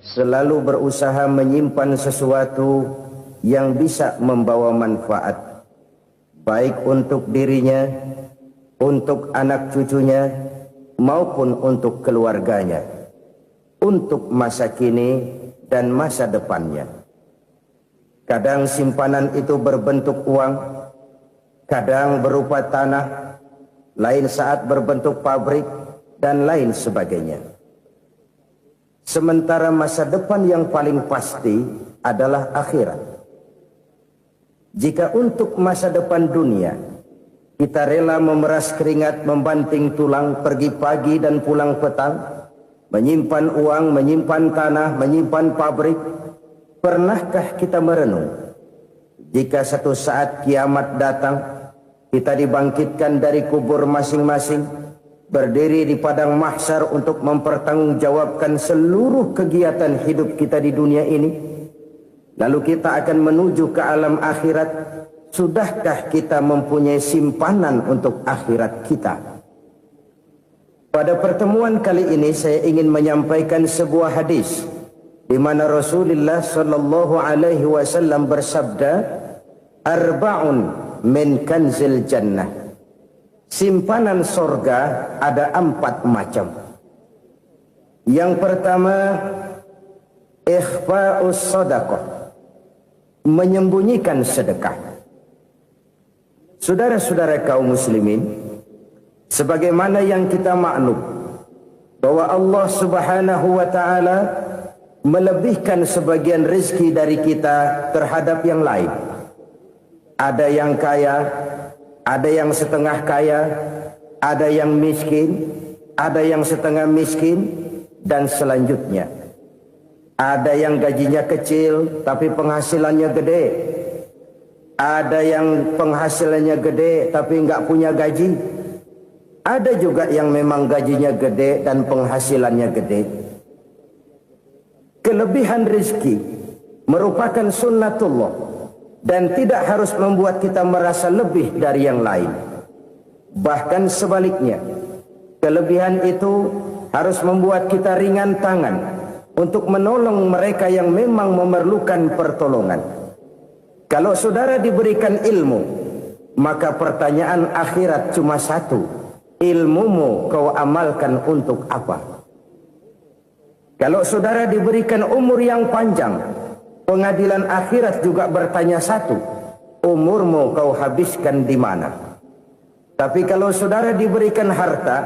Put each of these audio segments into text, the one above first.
selalu berusaha menyimpan sesuatu yang bisa membawa manfaat, baik untuk dirinya, untuk anak cucunya, maupun untuk keluarganya, untuk masa kini dan masa depannya. Kadang simpanan itu berbentuk uang, kadang berupa tanah, lain saat berbentuk pabrik, dan lain sebagainya. Sementara masa depan yang paling pasti adalah akhirat. Jika untuk masa depan dunia kita rela memeras keringat, membanting tulang, pergi pagi dan pulang petang, menyimpan uang, menyimpan tanah, menyimpan pabrik, pernahkah kita merenung jika satu saat kiamat datang, kita dibangkitkan dari kubur masing-masing, berdiri di padang mahsyar untuk mempertanggungjawabkan seluruh kegiatan hidup kita di dunia ini, lalu kita akan menuju ke alam akhirat. Sudahkah kita mempunyai simpanan untuk akhirat kita? Pada pertemuan kali ini saya ingin menyampaikan sebuah hadis di mana Rasulullah sallallahu alaihi wasallam bersabda, "Arba'un min kanzil jannah." Simpanan sorga ada 4 macam. Yang pertama, ikhfa'us sadaqah, menyembunyikan sedekah. Saudara-saudara kaum muslimin, sebagaimana yang kita maklum bahwa Allah Subhanahu wa taala melebihkan sebagian rezeki dari kita terhadap yang lain. Ada yang kaya, ada yang setengah kaya, ada yang miskin, ada yang setengah miskin, dan selanjutnya. Ada yang gajinya kecil tapi penghasilannya gede. Ada yang penghasilannya gede tapi nggak punya gaji. Ada juga yang memang gajinya gede dan penghasilannya gede. Kelebihan rezeki merupakan sunnatullah dan tidak harus membuat kita merasa lebih dari yang lain. Bahkan sebaliknya, kelebihan itu harus membuat kita ringan tangan untuk menolong mereka yang memang memerlukan pertolongan. Kalau saudara diberikan ilmu, maka pertanyaan akhirat cuma satu: ilmumu kau amalkan untuk apa? Kalau saudara diberikan umur yang panjang, pengadilan akhirat juga bertanya satu: umurmu kau habiskan di mana? Tapi kalau saudara diberikan harta,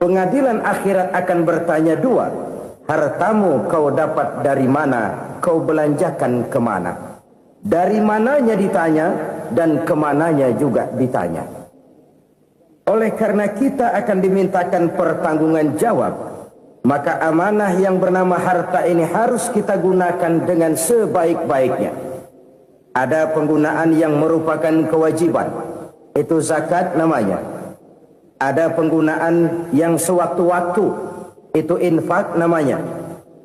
pengadilan akhirat akan bertanya dua: hartamu kau dapat dari mana? Kau belanjakan kemana? Dari mananya ditanya dan kemananya juga ditanya. Oleh karena kita akan dimintakan pertanggungan jawab, maka amanah yang bernama harta ini harus kita gunakan dengan sebaik-baiknya. Ada penggunaan yang merupakan kewajiban, itu zakat namanya. Ada penggunaan yang sewaktu-waktu, itu infak namanya.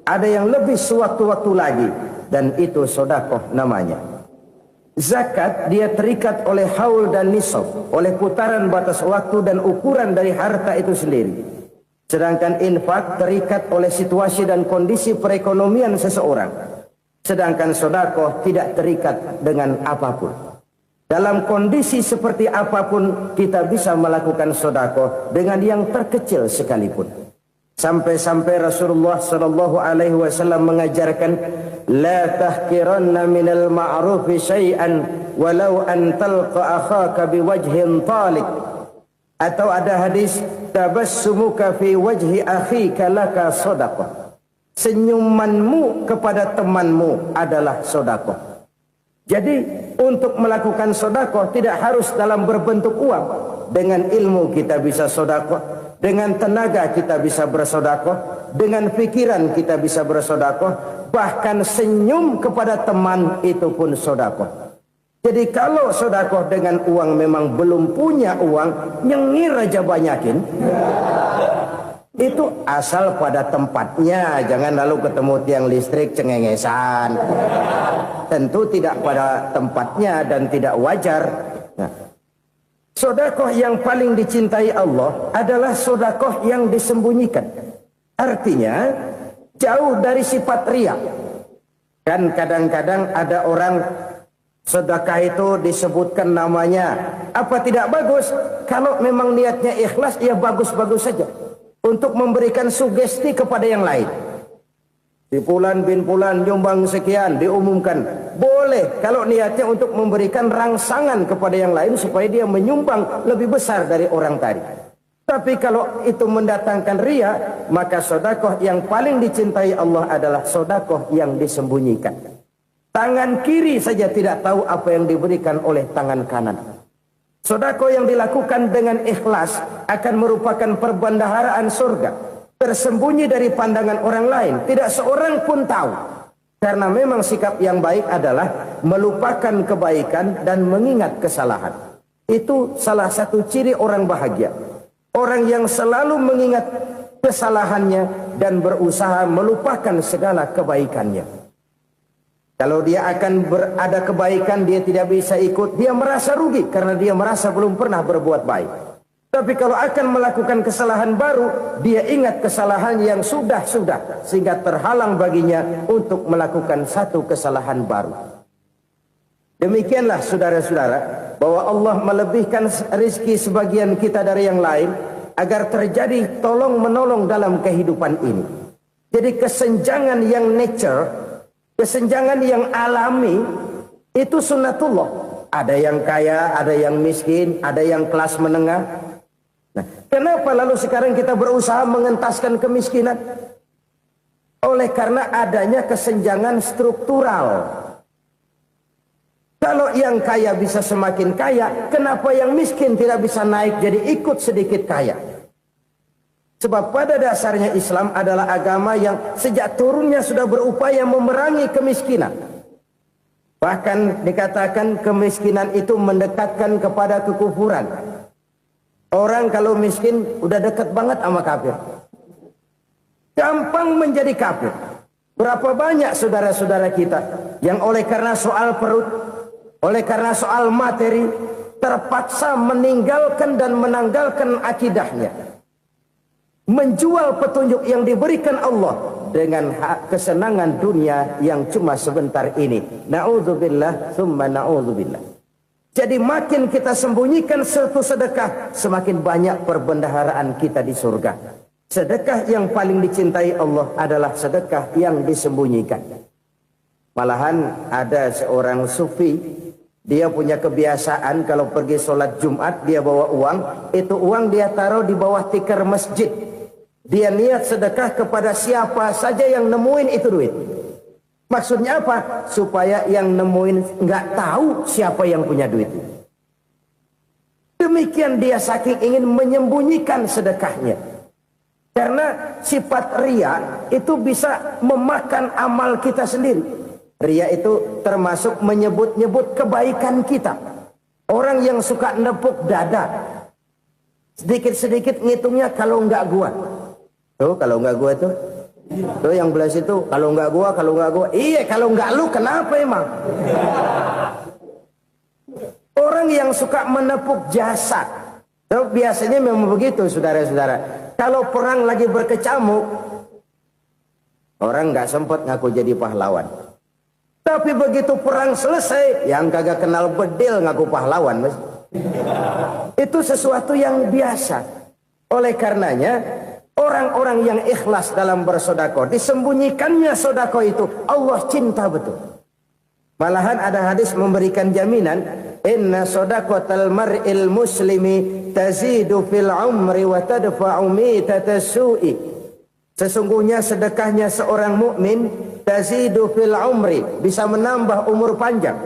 Ada yang lebih sewaktu-waktu lagi, dan itu sedekah namanya. Zakat dia terikat oleh haul dan nisab, oleh putaran batas waktu dan ukuran dari harta itu sendiri. Sedangkan infak terikat oleh situasi dan kondisi perekonomian seseorang. Sedangkan sedekah tidak terikat dengan apapun. Dalam kondisi seperti apapun kita bisa melakukan sedekah dengan yang terkecil sekalipun. Sampai-sampai Rasulullah sallallahu alaihi wasallam mengajarkan, la tahqiranna minal ma'rufi syai'an walau an talqa akhaka biwajhin talik. Atau ada hadis, tabassumuka fi wajhi akhika laka shadaqah. Senyumanmu kepada temanmu adalah sedekah. Jadi untuk melakukan sedekah tidak harus dalam berbentuk uang. Dengan ilmu kita bisa sedekah. Dengan tenaga kita bisa bersedekah, dengan pikiran kita bisa bersedekah, bahkan senyum kepada teman itu pun sedekah. Jadi kalau sedekah dengan uang memang belum punya uang, nyengir aja banyakin. Itu asal pada tempatnya, jangan lalu ketemu tiang listrik cengengesan. Tentu tidak pada tempatnya dan tidak wajar. Nah, sedekah yang paling dicintai Allah adalah sedekah yang disembunyikan. Artinya, jauh dari sifat riya. Kan kadang-kadang ada orang sedekah itu disebutkan namanya, apa tidak bagus? Kalau memang niatnya ikhlas, ya bagus-bagus saja. Untuk memberikan sugesti kepada yang lain. Si Fulan bin Fulan nyumbang sekian, diumumkan. Boleh kalau niatnya untuk memberikan rangsangan kepada yang lain supaya dia menyumbang lebih besar dari orang tadi. Tapi kalau itu mendatangkan riya, maka sedekah yang paling dicintai Allah adalah sedekah yang disembunyikan. Tangan kiri saja tidak tahu apa yang diberikan oleh tangan kanan. Sedekah yang dilakukan dengan ikhlas akan merupakan perbendaharaan surga, tersembunyi dari pandangan orang lain, tidak seorang pun tahu. Karena memang sikap yang baik adalah melupakan kebaikan dan mengingat kesalahan. Itu salah satu ciri orang bahagia. Orang yang selalu mengingat kesalahannya dan berusaha melupakan segala kebaikannya. Kalau dia akan berada kebaikan, dia tidak bisa ikut, dia merasa rugi karena dia merasa belum pernah berbuat baik. Tapi kalau akan melakukan kesalahan baru, dia ingat kesalahan yang sudah-sudah, sehingga terhalang baginya untuk melakukan satu kesalahan baru. Demikianlah saudara-saudara, bahwa Allah melebihkan rizki sebagian kita dari yang lain, agar terjadi tolong-menolong dalam kehidupan ini. Jadi kesenjangan yang nature, kesenjangan yang alami, itu sunnatullah. Ada yang kaya, ada yang miskin, ada yang kelas menengah. Nah, kenapa lalu sekarang kita berusaha mengentaskan kemiskinan? Oleh karena adanya kesenjangan struktural. Kalau yang kaya bisa semakin kaya, kenapa yang miskin tidak bisa naik jadi ikut sedikit kaya? Sebab pada dasarnya Islam adalah agama yang sejak turunnya sudah berupaya memerangi kemiskinan. Bahkan dikatakan kemiskinan itu mendekatkan kepada kekufuran. Orang kalau miskin udah dekat banget sama kafir. Gampang menjadi kafir. Berapa banyak saudara-saudara kita yang oleh karena soal perut, oleh karena soal materi, terpaksa meninggalkan dan menanggalkan akidahnya. Menjual petunjuk yang diberikan Allah dengan kesenangan dunia yang cuma sebentar ini. Na'udzubillah, thumma na'udzubillah. Jadi makin kita sembunyikan satu sedekah, semakin banyak perbendaharaan kita di surga. Sedekah yang paling dicintai Allah adalah sedekah yang disembunyikan. Malahan ada seorang sufi, dia punya kebiasaan kalau pergi sholat Jumat dia bawa uang, itu uang dia taruh di bawah tikar masjid. Dia niat sedekah kepada siapa saja yang nemuin itu duit. Maksudnya apa? Supaya yang nemuin nggak tahu siapa yang punya duit. Demikian dia saking ingin menyembunyikan sedekahnya. Karena sifat riya itu bisa memakan amal kita sendiri. Riya itu termasuk menyebut-nyebut kebaikan kita. Orang yang suka nepuk dada, sedikit-sedikit ngitungnya kalau nggak gua. Tuh kalau nggak gua tuh. Tuh yang belas itu kalau nggak gua, kalau nggak gua. Iya kalau nggak lu kenapa emang? Orang yang suka menepuk jasad. Tuh biasanya memang begitu saudara-saudara. Kalau perang lagi berkecamuk, orang nggak sempat ngaku jadi pahlawan. Tapi begitu perang selesai, yang kagak kenal bedil ngaku pahlawan, mas. Itu sesuatu yang biasa. Oleh karenanya, orang-orang yang ikhlas dalam bersedekah, disembunyikannya sedekah itu, Allah cinta betul. Malahan ada hadis memberikan jaminan, inna sedaqatal mar'il muslimi tazidu fil umri wa tadfa'u mitatas su'i. Sesungguhnya sedekahnya seorang mukmin tazidu fil umri, bisa menambah umur panjang.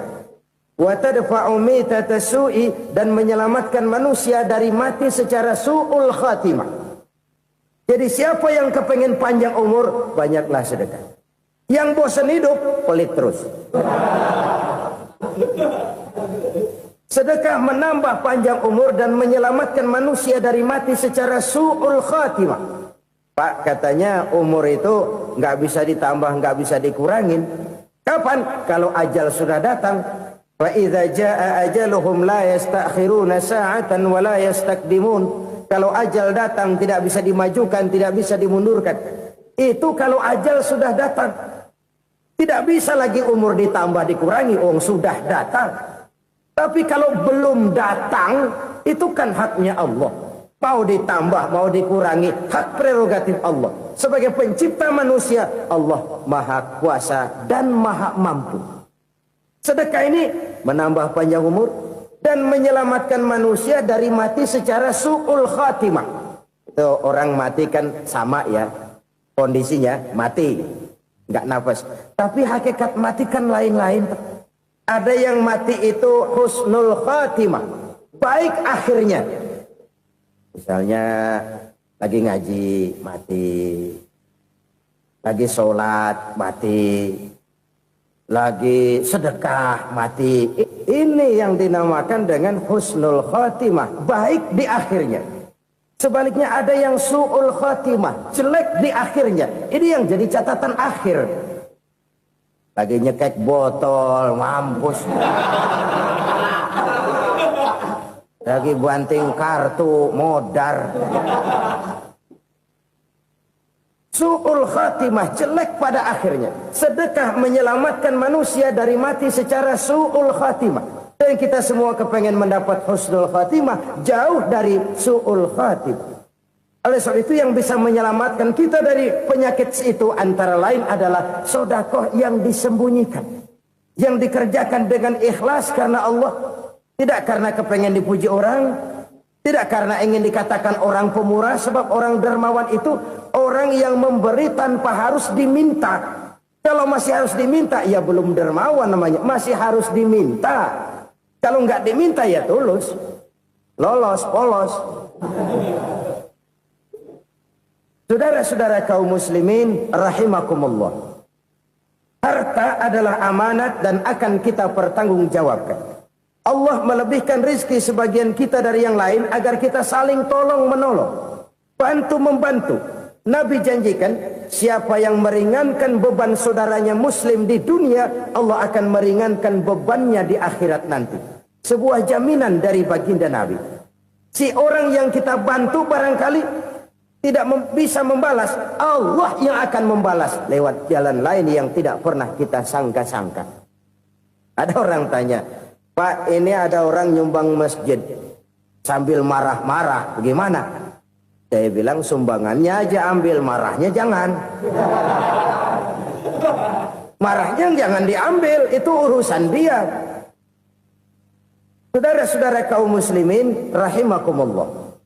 Wa tadfa'u mitatas su'i, dan menyelamatkan manusia dari mati secara su'ul khatimah. Jadi siapa yang kepengen panjang umur, banyaklah sedekah. Yang bosan hidup, pelit terus. Sedekah menambah panjang umur dan menyelamatkan manusia dari mati secara su'ul khatimah. Pak, katanya umur itu nggak bisa ditambah, nggak bisa dikurangin. Kapan? Kalau ajal sudah datang. Fa idza jaa ajaluhum la yastakhiruna sa'atan wa la yastakdimun. Kalau ajal datang tidak bisa dimajukan, tidak bisa dimundurkan. Itu kalau ajal sudah datang. Tidak bisa lagi umur ditambah dikurangi, sudah datang. Tapi kalau belum datang, itu kan haknya Allah. Mau ditambah, mau dikurangi, hak prerogatif Allah. Sebagai pencipta manusia, Allah maha kuasa dan maha mampu. Sedekah ini menambah panjang umur dan menyelamatkan manusia dari mati secara su'ul khatimah. Itu orang mati kan sama ya, kondisinya mati, nggak nafas. Tapi hakikat mati kan lain-lain. Ada yang mati itu husnul khatimah, baik akhirnya. Misalnya lagi ngaji mati, lagi sholat mati, lagi sedekah mati. Ini yang dinamakan dengan husnul khatimah, baik di akhirnya. Sebaliknya ada yang su'ul khatimah, jelek di akhirnya. Ini yang jadi catatan akhir. Lagi nyekek botol, mampus. Lagi banting kartu, modar. Su'ul khatimah, jelek pada akhirnya. Sedekah menyelamatkan manusia dari mati secara su'ul khatimah. Dan kita semua kepengen mendapat husnul khatimah, jauh dari su'ul khatimah. Oleh sebab itu yang bisa menyelamatkan kita dari penyakit itu antara lain adalah sedekah yang disembunyikan. Yang dikerjakan dengan ikhlas karena Allah. Tidak karena kepengen dipuji orang, tidak karena ingin dikatakan orang pemurah, sebab orang dermawan itu orang yang memberi tanpa harus diminta. Kalau masih harus diminta, ya belum dermawan namanya, masih harus diminta. Kalau nggak diminta ya tulus, lolos, polos. Saudara-saudara kaum muslimin rahimakumullah. Harta adalah amanat dan akan kita pertanggungjawabkan. Allah melebihkan rizki sebagian kita dari yang lain agar kita saling tolong menolong, bantu membantu. Nabi janjikan siapa yang meringankan beban saudaranya muslim di dunia, Allah akan meringankan bebannya di akhirat nanti. Sebuah jaminan dari baginda Nabi. Si orang yang kita bantu barangkali tidak bisa membalas, Allah yang akan membalas lewat jalan lain yang tidak pernah kita sangka-sangka. Ada orang tanya, Pak, ini ada orang nyumbang masjid sambil marah-marah, bagaimana? Saya bilang sumbangannya aja ambil, marahnya jangan. Marahnya jangan diambil, itu urusan dia. Saudara-saudara kaum muslimin rahimakumullah.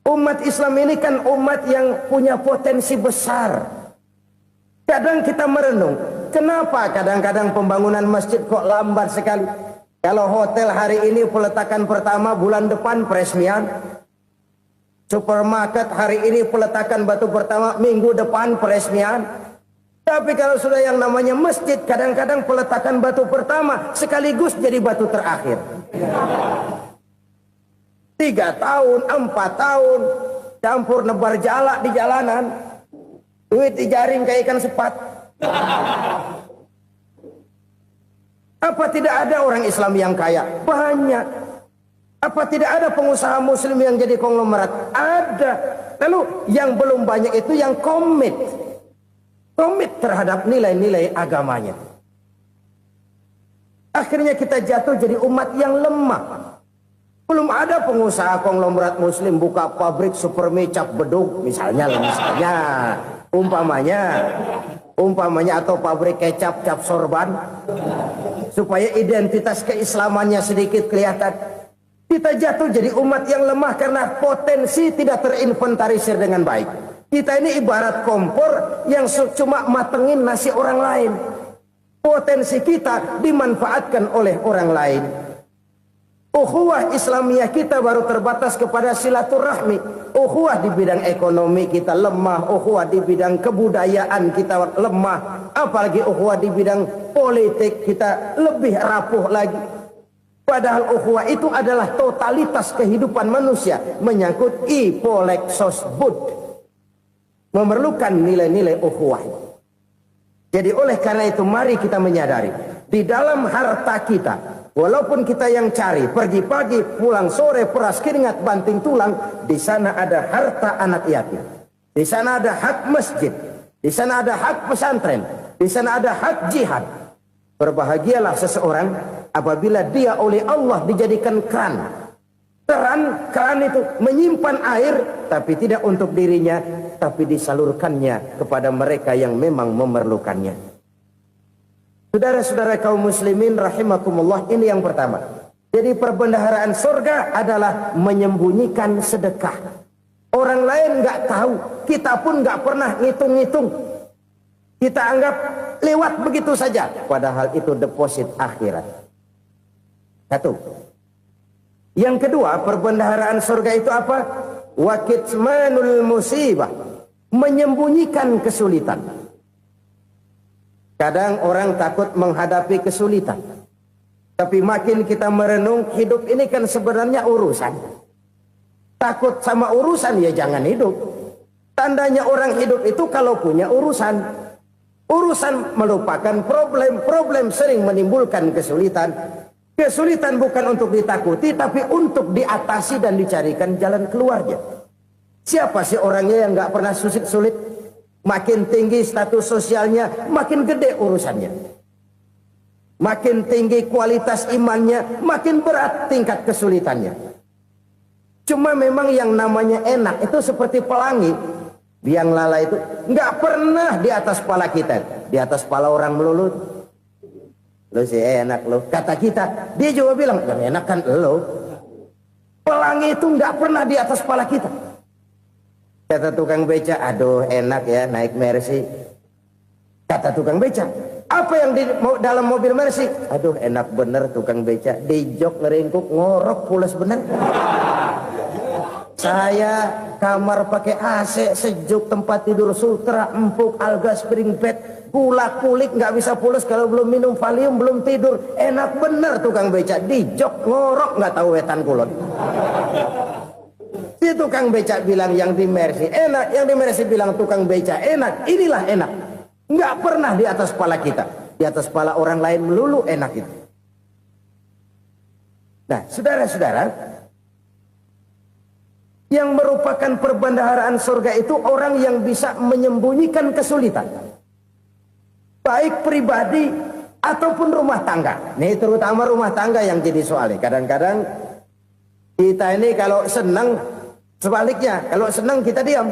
Umat Islam ini kan umat yang punya potensi besar. Kadang kita merenung, kenapa kadang-kadang pembangunan masjid kok lambat sekali? Kalau hotel hari ini peletakan pertama, bulan depan peresmian. Supermarket hari ini peletakan batu pertama, minggu depan peresmian. Tapi kalau sudah yang namanya masjid, kadang-kadang peletakan batu pertama sekaligus jadi batu terakhir. 3 tahun, 4 tahun, campur nebar jalak di jalanan. Duit dijaring kayak ikan sepat. Apa tidak ada orang Islam yang kaya? Banyak. Apa tidak ada pengusaha muslim yang jadi konglomerat? Ada. Lalu yang belum banyak itu yang komit terhadap nilai-nilai agamanya. Akhirnya kita jatuh jadi umat yang lemah. Belum ada pengusaha konglomerat muslim buka pabrik supermi cap beduk misalnya umpamanya atau pabrik kecap cap sorban supaya identitas keislamannya sedikit kelihatan. Kita jatuh jadi umat yang lemah karena potensi tidak terinventarisir dengan baik. Kita ini ibarat kompor yang cuma matengin nasi orang lain. Potensi kita dimanfaatkan oleh orang lain. Ukhuwah Islamiyah kita baru terbatas kepada silaturahmi. Ukhuwah di bidang ekonomi kita lemah. Ukhuwah di bidang kebudayaan kita lemah. Apalagi ukhuwah di bidang politik kita lebih rapuh lagi. Padahal ukhuwah itu adalah totalitas kehidupan manusia. Menyangkut ipolek sosbud. Memerlukan nilai-nilai ukhuwah. Jadi oleh karena itu mari kita menyadari. Di dalam harta kita, walaupun kita yang cari, pergi pagi, pulang sore, peras keringat, banting tulang, di sana ada harta anak yatim. Di sana ada hak masjid. Di sana ada hak pesantren. Di sana ada hak jihad. Berbahagialah seseorang apabila dia oleh Allah dijadikan keran. Keran itu menyimpan air, tapi tidak untuk dirinya, tapi disalurkannya kepada mereka yang memang memerlukannya. Saudara-saudara kaum muslimin rahimakumullah, ini yang pertama. Jadi perbendaharaan surga adalah menyembunyikan sedekah. Orang lain nggak tahu, kita pun nggak pernah ngitung-ngitung. Kita anggap lewat begitu saja, padahal itu deposit akhirat. Satu. Yang kedua, perbendaharaan surga itu apa? Wa kitmanul musibah, menyembunyikan kesulitan. Kadang orang takut menghadapi kesulitan. Tapi makin kita merenung, hidup ini kan sebenarnya urusan. Takut sama urusan, ya jangan hidup. Tandanya orang hidup itu kalau punya urusan. Urusan melupakan problem. Problem sering menimbulkan kesulitan. Kesulitan bukan untuk ditakuti, tapi untuk diatasi dan dicarikan jalan keluarnya. Siapa sih orangnya yang gak pernah sulit-sulit? Makin tinggi status sosialnya, makin gede urusannya. Makin tinggi kualitas imannya, makin berat tingkat kesulitannya. Cuma memang yang namanya enak itu seperti pelangi. Biang lala itu nggak pernah di atas kepala kita, di atas kepala orang melulu. Lo sih enak lo, kata kita. Dia juga bilang yang enak kan lo. Pelangi itu nggak pernah di atas kepala kita. Kata tukang beca, aduh enak ya naik Mercy. Kata tukang beca, apa yang di dalam mobil Mercy? Aduh enak bener tukang beca, di jok ngeringkuk ngorok pulas bener. Saya kamar pakai AC, sejuk, tempat tidur sutra, empuk, alga, spring bed, gula kulik, nggak bisa pulas kalau belum minum Valium, belum tidur. Enak bener tukang beca, di jok ngorok nggak tahu wetan kulon. Si tukang beca bilang yang di Mercy enak, yang di Mercy bilang tukang beca enak. Inilah enak. Nggak pernah di atas kepala kita, di atas kepala orang lain melulu enak itu. Nah, saudara-saudara, yang merupakan perbendaharaan surga itu orang yang bisa menyembunyikan kesulitan, baik pribadi ataupun rumah tangga. Nih terutama rumah tangga yang jadi soalnya. Kadang-kadang kita ini kalau senang, sebaliknya kalau senang kita diam,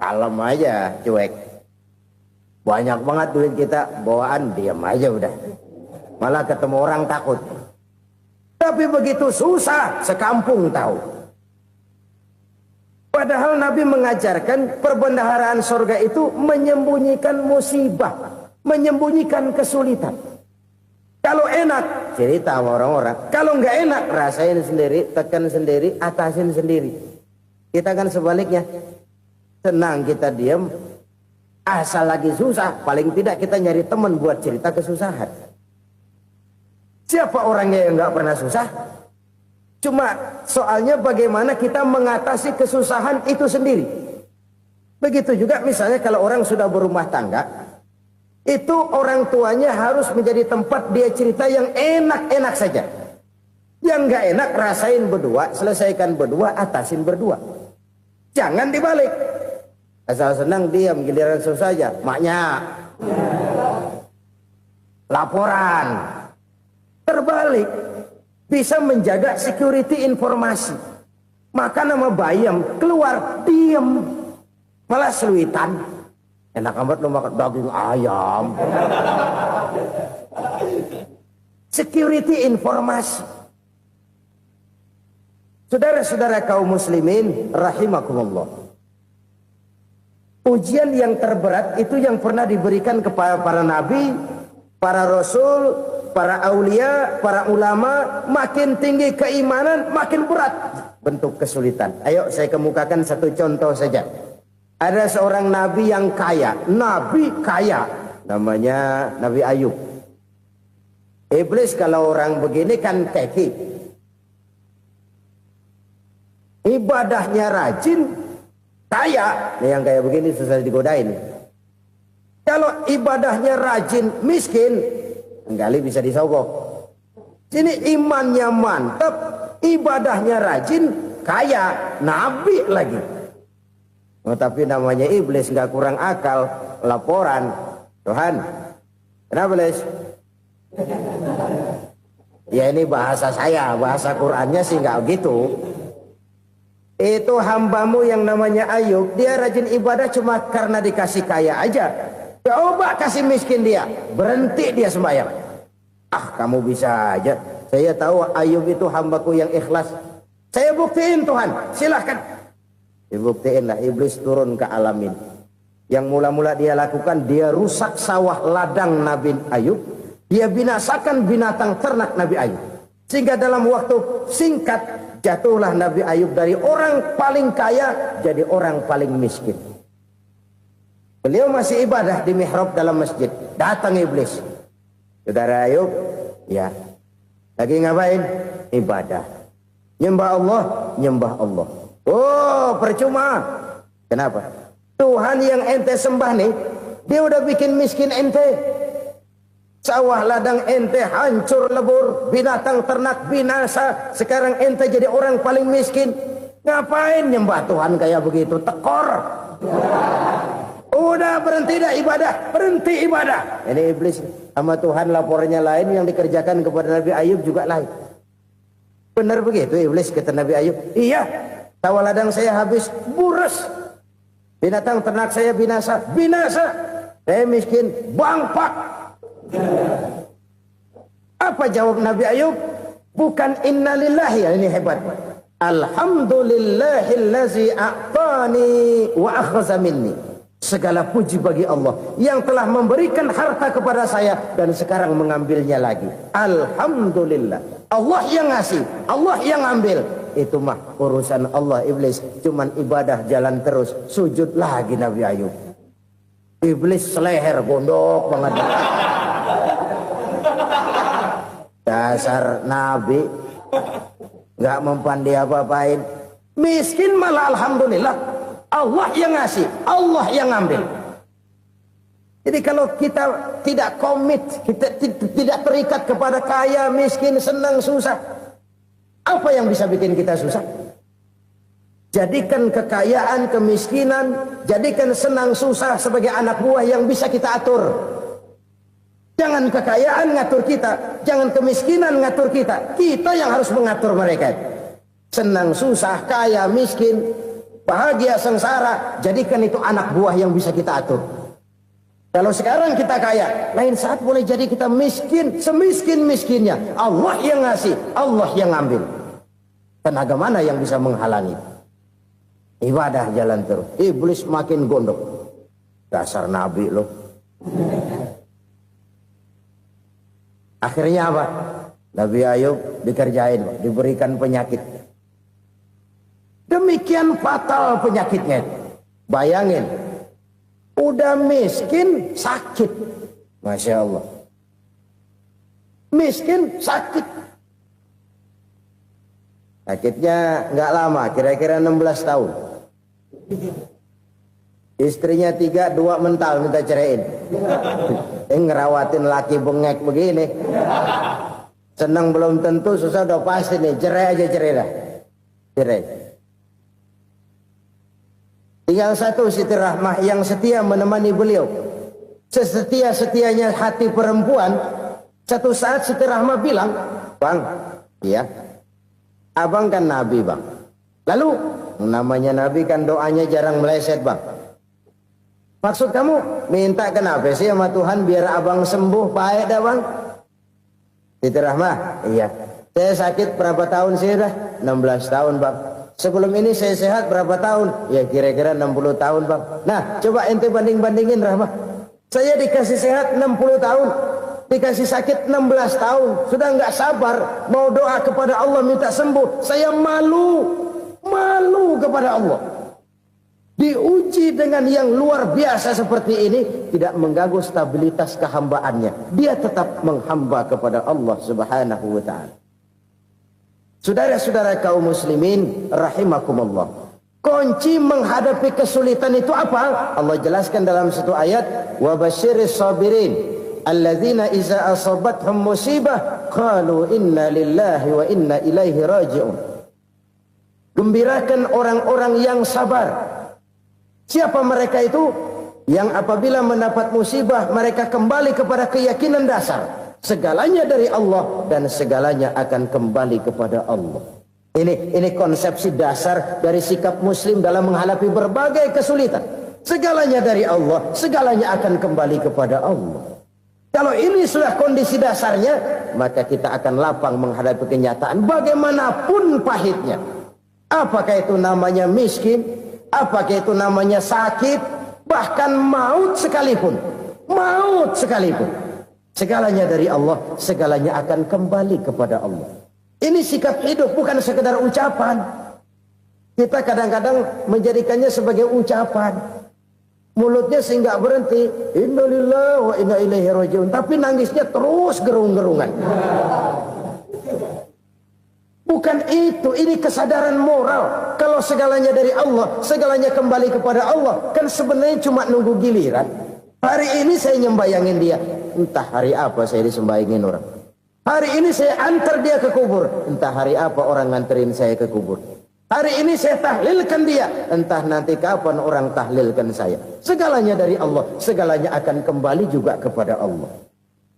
kalem aja, cuek. Banyak banget duit kita bawaan, diam aja udah. Malah ketemu orang takut. Tapi begitu susah, sekampung tahu. Padahal Nabi mengajarkan perbendaharaan surga itu menyembunyikan musibah, menyembunyikan kesulitan. Kalau enak, cerita sama orang-orang. Kalau nggak enak, rasain sendiri, tekan sendiri, atasin sendiri. Kita kan sebaliknya. Senang kita diam, asal lagi susah, paling tidak kita nyari teman buat cerita kesusahan. Siapa orangnya yang nggak pernah susah? Cuma soalnya bagaimana kita mengatasi kesusahan itu sendiri. Begitu juga misalnya kalau orang sudah berumah tangga, itu orang tuanya harus menjadi tempat dia cerita yang enak-enak saja. Yang nggak enak rasain berdua, selesaikan berdua, atasin berdua. Jangan dibalik. Asal senang diam, giliran susah saja. Maknya laporan. Terbalik. Bisa menjaga security informasi. Maka nama bayam keluar diam, malah seluitan. Enak amat lo makan daging ayam. Security informasi. Saudara-saudara kaum muslimin rahimakumullah. Ujian yang terberat itu yang pernah diberikan kepada para nabi, para rasul, para aulia, para ulama. Makin tinggi keimanan, makin berat bentuk kesulitan. Ayo saya kemukakan satu contoh saja. Ada seorang nabi yang kaya, nabi kaya, namanya Nabi Ayub. Iblis kalau orang begini kan keki. Ibadahnya rajin, kaya. Nih yang kayak begini susah digodain. Kalau ibadahnya rajin, miskin, kali bisa disogok. Sini imannya mantap, ibadahnya rajin, kaya, nabi lagi. Oh, tapi namanya iblis nggak kurang akal. Laporan, Tuhan, kenapa Les? Ya ini bahasa saya, bahasa Qurannya sih nggak gitu. Itu hambamu yang namanya Ayub, dia rajin ibadah cuma karena dikasih kaya aja. Coba kasih miskin dia, berhenti dia sembahyang. Ah, kamu bisa aja. Saya tahu Ayub itu hambaku yang ikhlas. Saya buktiin Tuhan, silahkan. Dibuktiin lah, iblis turun ke alam ini. Yang mula-mula dia lakukan, dia rusak sawah ladang Nabi Ayub. Dia binasakan binatang ternak Nabi Ayub. Sehingga dalam waktu singkat, jatuhlah Nabi Ayub dari orang paling kaya jadi orang paling miskin. Beliau masih ibadah di mihrab dalam masjid. Datang iblis. Saudara Ayub, ya, lagi ngapain? Ibadah. Nyembah Allah, nyembah Allah. Oh, percuma. Kenapa? Tuhan yang ente sembah nih, dia udah bikin miskin ente. Sawah ladang ente hancur lebur, binatang ternak binasa. Sekarang ente jadi orang paling miskin. Ngapain nyembah Tuhan kayak begitu? Tekor. Udah berhenti dah ibadah, berhenti ibadah. Ini iblis sama Tuhan laporannya lain, yang dikerjakan kepada Nabi Ayub juga lain. Benar begitu iblis kata Nabi Ayub? Iya, sawah ladang saya habis, buras. Binatang ternak saya binasa, binasa. Saya miskin, bangpak. Apa jawab Nabi Ayub? Bukan innalillahi, ya ini hebat. Alhamdulillahillazi a'tani wa akhza minni. Segala puji bagi Allah yang telah memberikan harta kepada saya dan sekarang mengambilnya lagi. Alhamdulillah. Allah yang ngasih, Allah yang ambil. Itu mah urusan Allah. Iblis cuman ibadah jalan terus, sujud lagi Nabi Ayub. Iblis seleher gondok banget. Dasar Nabi nggak mempan dia apa-apain. Miskin malah alhamdulillah. Allah yang ngasih, Allah yang ngambil. Jadi kalau kita tidak komit, kita tidak terikat kepada kaya, miskin, senang, susah, apa yang bisa bikin kita susah? Jadikan kekayaan, kemiskinan, jadikan senang, susah sebagai anak buah yang bisa kita atur. Jangan kekayaan ngatur kita, jangan kemiskinan ngatur kita. Kita yang harus mengatur mereka. Senang, susah, kaya, miskin, bahagia, sengsara, jadikan itu anak buah yang bisa kita atur. Kalau sekarang kita kaya, lain saat boleh jadi kita miskin, semiskin-miskinnya. Allah yang ngasih, Allah yang ngambil. Tenaga mana yang bisa menghalangi? Ibadah jalan terus. Iblis makin gondok. Dasar Nabi loh. Akhirnya apa? Nabi Ayub dikerjain, diberikan penyakit. Demikian fatal penyakitnya. Bayangin, udah miskin sakit. Masya Allah. Miskin sakit. Sakitnya nggak lama, kira-kira 16 tahun. Istrinya 3, 2 mental minta ceraiin. Ngerawatin laki bengek begini. Senang belum tentu, susah udah pasti nih. Cerai aja, cerai dah. Cerai. Tinggal satu Siti Rahmah yang setia menemani beliau. Sesetia-setianya hati perempuan. Satu saat Siti Rahmah bilang, "Bang, iya, abang kan Nabi bang. Lalu, namanya Nabi kan doanya jarang meleset bang. Maksud kamu minta kenapa sih sama Tuhan biar abang sembuh baik dah bang?" Siti Rahmah, iya. Saya sakit berapa tahun sih dah? 16 tahun bang. Sebelum ini saya sehat berapa tahun? Ya kira-kira 60 tahun bang. Nah coba ente banding-bandingin Rahmah. Saya dikasih sehat 60 tahun. Dikasih sakit 16 tahun. Sudah nggak sabar. Mau doa kepada Allah minta sembuh. Saya malu. Malu kepada Allah. Diuji dengan yang luar biasa seperti ini. Tidak mengganggu stabilitas kehambaannya. Dia tetap menghamba kepada Allah subhanahu wa ta'ala. Saudara-saudara kaum muslimin rahimakumullah. Kunci menghadapi kesulitan itu apa? Allah jelaskan dalam satu ayat, wa basyiris sabirin alladzina iza asabathum musibah qalu inna lillahi wa inna ilaihi raji'un. Gembirakan orang-orang yang sabar Siapa mereka itu? Yang apabila mendapat musibah mereka kembali kepada keyakinan dasar. Segalanya dari Allah dan segalanya akan kembali kepada Allah. Ini konsepsi dasar dari sikap muslim dalam menghadapi berbagai kesulitan. Segalanya dari Allah, segalanya akan kembali kepada Allah. Kalau ini sudah kondisi dasarnya, maka kita akan lapang menghadapi kenyataan bagaimanapun pahitnya. Apakah itu namanya miskin, apakah itu namanya sakit, bahkan maut sekalipun. Maut sekalipun. Segalanya dari Allah, segalanya akan kembali kepada Allah. Ini sikap hidup, bukan sekedar ucapan. Kita kadang-kadang menjadikannya sebagai ucapan. Mulutnya sehingga berhenti, innalillahi wa inna ilaihi rajiun, tapi nangisnya terus gerung-gerungan. Bukan itu, ini kesadaran moral. Kalau segalanya dari Allah, segalanya kembali kepada Allah, kan sebenarnya cuma nunggu giliran. Hari ini saya nyembayangin dia, entah hari apa saya disembayangin orang. Hari ini saya antar dia ke kubur, entah hari apa orang nganterin saya ke kubur. Hari ini saya tahlilkan dia, entah nanti kapan orang tahlilkan saya. Segalanya dari Allah, segalanya akan kembali juga kepada Allah.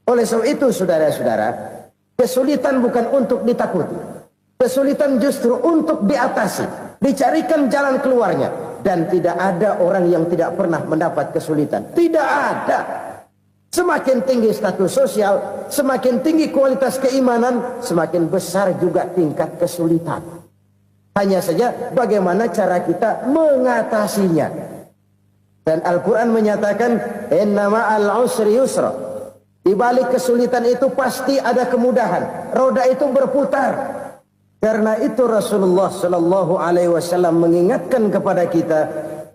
Oleh sebab itu saudara-saudara, kesulitan bukan untuk ditakuti. Kesulitan justru untuk diatasi, dicarikan jalan keluarnya. Dan tidak ada orang yang tidak pernah mendapat kesulitan. Tidak ada. Semakin tinggi status sosial, semakin tinggi kualitas keimanan, semakin besar juga tingkat kesulitan. Hanya saja bagaimana cara kita mengatasinya. Dan Al-Quran menyatakan, innama al-usri yusra. Di balik kesulitan itu pasti ada kemudahan. Roda itu berputar. Karena itu Rasulullah sallallahu alaihi wasallam mengingatkan kepada kita,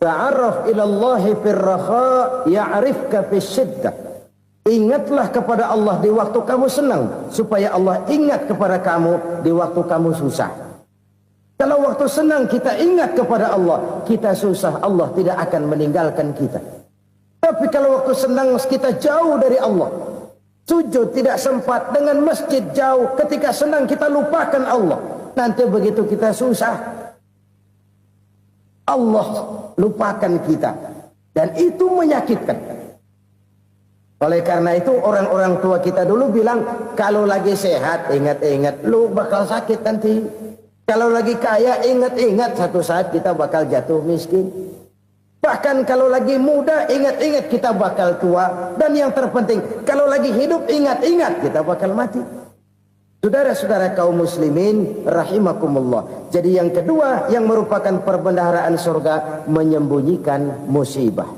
ta'arraf ilallahi firraha ya'rifka fisyiddah. Ingatlah kepada Allah di waktu kamu senang, supaya Allah ingat kepada kamu di waktu kamu susah. Kalau waktu senang kita ingat kepada Allah, kita susah, Allah tidak akan meninggalkan kita. Tapi kalau waktu senang kita jauh dari Allah, sujud tidak sempat, dengan masjid jauh, ketika senang kita lupakan Allah. Nanti begitu kita susah, Allah lupakan kita. Dan itu menyakitkan. Oleh karena itu orang-orang tua kita dulu bilang, kalau lagi sehat ingat-ingat, lu bakal sakit nanti. Kalau lagi kaya ingat-ingat satu saat kita bakal jatuh miskin. Bahkan kalau lagi muda ingat-ingat kita bakal tua. Dan yang terpenting, kalau lagi hidup ingat-ingat kita bakal mati. Saudara-saudara kaum muslimin rahimakumullah. Jadi yang kedua yang merupakan perbendaharaan surga, menyembunyikan musibah.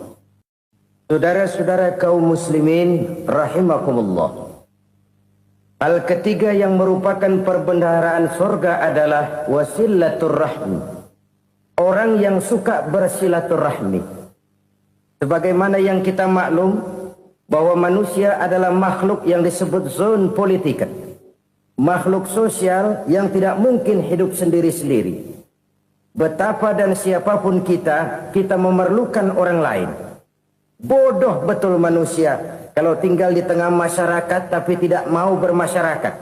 Saudara-saudara kaum muslimin rahimakumullah. Hal ketiga yang merupakan perbendaharaan surga adalah wasilatur rahmi. Orang yang suka bersilaturahmi. Sebagaimana yang kita maklum bahwa manusia adalah makhluk yang disebut zon politika. Makhluk sosial yang tidak mungkin hidup sendiri-sendiri. Betapa dan siapapun kita memerlukan orang lain. Bodoh betul manusia kalau tinggal di tengah masyarakat tapi tidak mau bermasyarakat.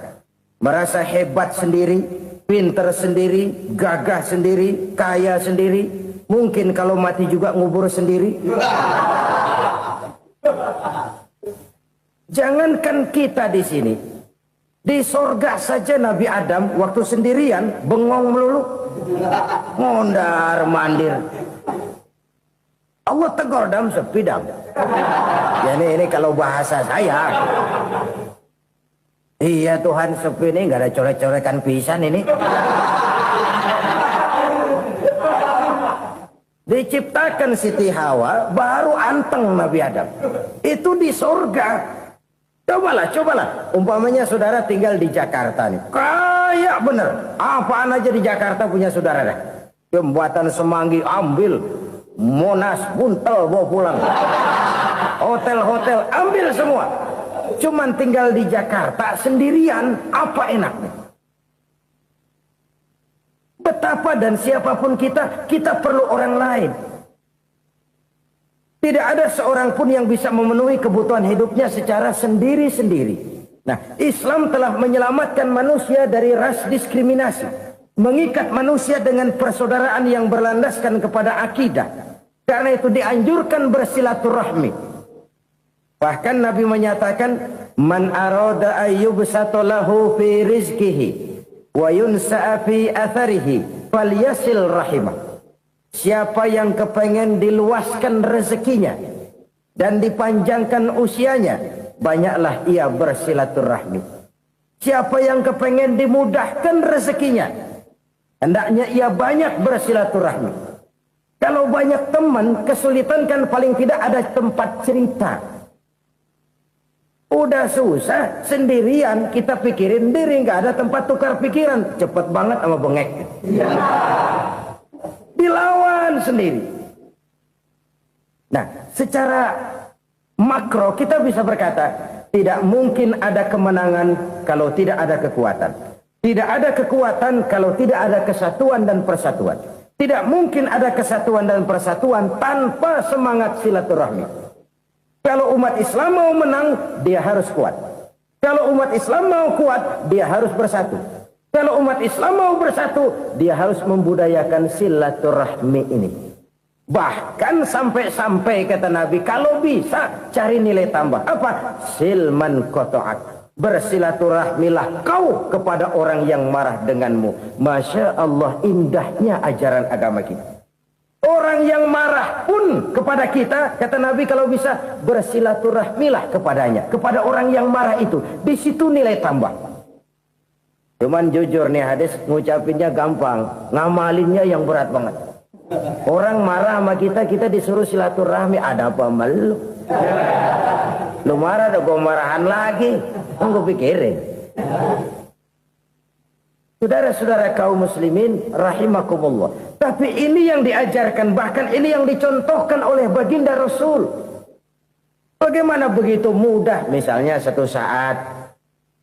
Merasa hebat sendiri, pinter sendiri, gagah sendiri, kaya sendiri. Mungkin kalau mati juga ngubur sendiri. Jangankan kita di sini, di sorga saja Nabi Adam waktu sendirian bengong melulu, mondar mandir. Allah tegur dam sepi dam. Ya ini kalau bahasa saya. Iya Tuhan sepi ini nggak ada coret-coretan pisan ini. Diciptakan Siti Hawa baru anteng Nabi Adam. Itu di sorga. Cobalah. Umpamanya saudara tinggal di Jakarta nih. Kayak bener. Apaan aja di Jakarta punya saudara dah. Jembatan Semanggi ambil. Monas buntel bawa pulang. Hotel-hotel ambil semua. Cuman tinggal di Jakarta sendirian, apa enaknya? Betapa dan siapapun kita perlu orang lain. Tidak ada seorang pun yang bisa memenuhi kebutuhan hidupnya secara sendiri-sendiri. Nah, Islam telah menyelamatkan manusia dari ras diskriminasi. Mengikat manusia dengan persaudaraan yang berlandaskan kepada akidah. Karena itu dianjurkan bersilaturahmi. Bahkan Nabi menyatakan, man arada ayyubsata lahu fi rizqihi wa yunsa'a fi atharihi falyasil rahimah. Siapa yang kepengen diluaskan rezekinya dan dipanjangkan usianya, banyaklah ia bersilaturahmi. Siapa yang kepengen dimudahkan rezekinya, hendaknya ia banyak bersilaturahmi. Kalau banyak teman, kesulitan kan paling tidak ada tempat cerita. Udah susah, sendirian kita pikirin diri, nggak ada tempat tukar pikiran. Cepet banget sama bengek. Dilawan sendiri. Nah, secara makro kita bisa berkata, tidak mungkin ada kemenangan kalau tidak ada kekuatan. Tidak ada kekuatan kalau tidak ada kesatuan dan persatuan. Tidak mungkin ada kesatuan dan persatuan tanpa semangat silaturahmi. Kalau umat Islam mau menang, dia harus kuat. Kalau umat Islam mau kuat, dia harus bersatu. Kalau umat Islam mau bersatu, dia harus membudayakan silaturahmi ini. Bahkan sampai-sampai kata Nabi, kalau bisa cari nilai tambah. Apa? Silman qata'ak. Bersilaturahmilah kau kepada orang yang marah denganmu. Masya Allah, indahnya ajaran agama kita. Orang yang marah pun kepada kita, kata Nabi, kalau bisa bersilaturahmilah kepadanya, kepada orang yang marah itu. Di situ nilai tambah. Cuman jujur nih hadis, ngucapinnya gampang, ngamalinnya yang berat banget. Orang marah sama kita, kita disuruh silaturahmi, ada apa malu? Lu marah, ada gua marahan lagi. Tunggu pikirin. Saudara-saudara kaum muslimin rahimakumullah. Tapi ini yang diajarkan, bahkan ini yang dicontohkan oleh baginda Rasul. Bagaimana begitu mudah, misalnya satu saat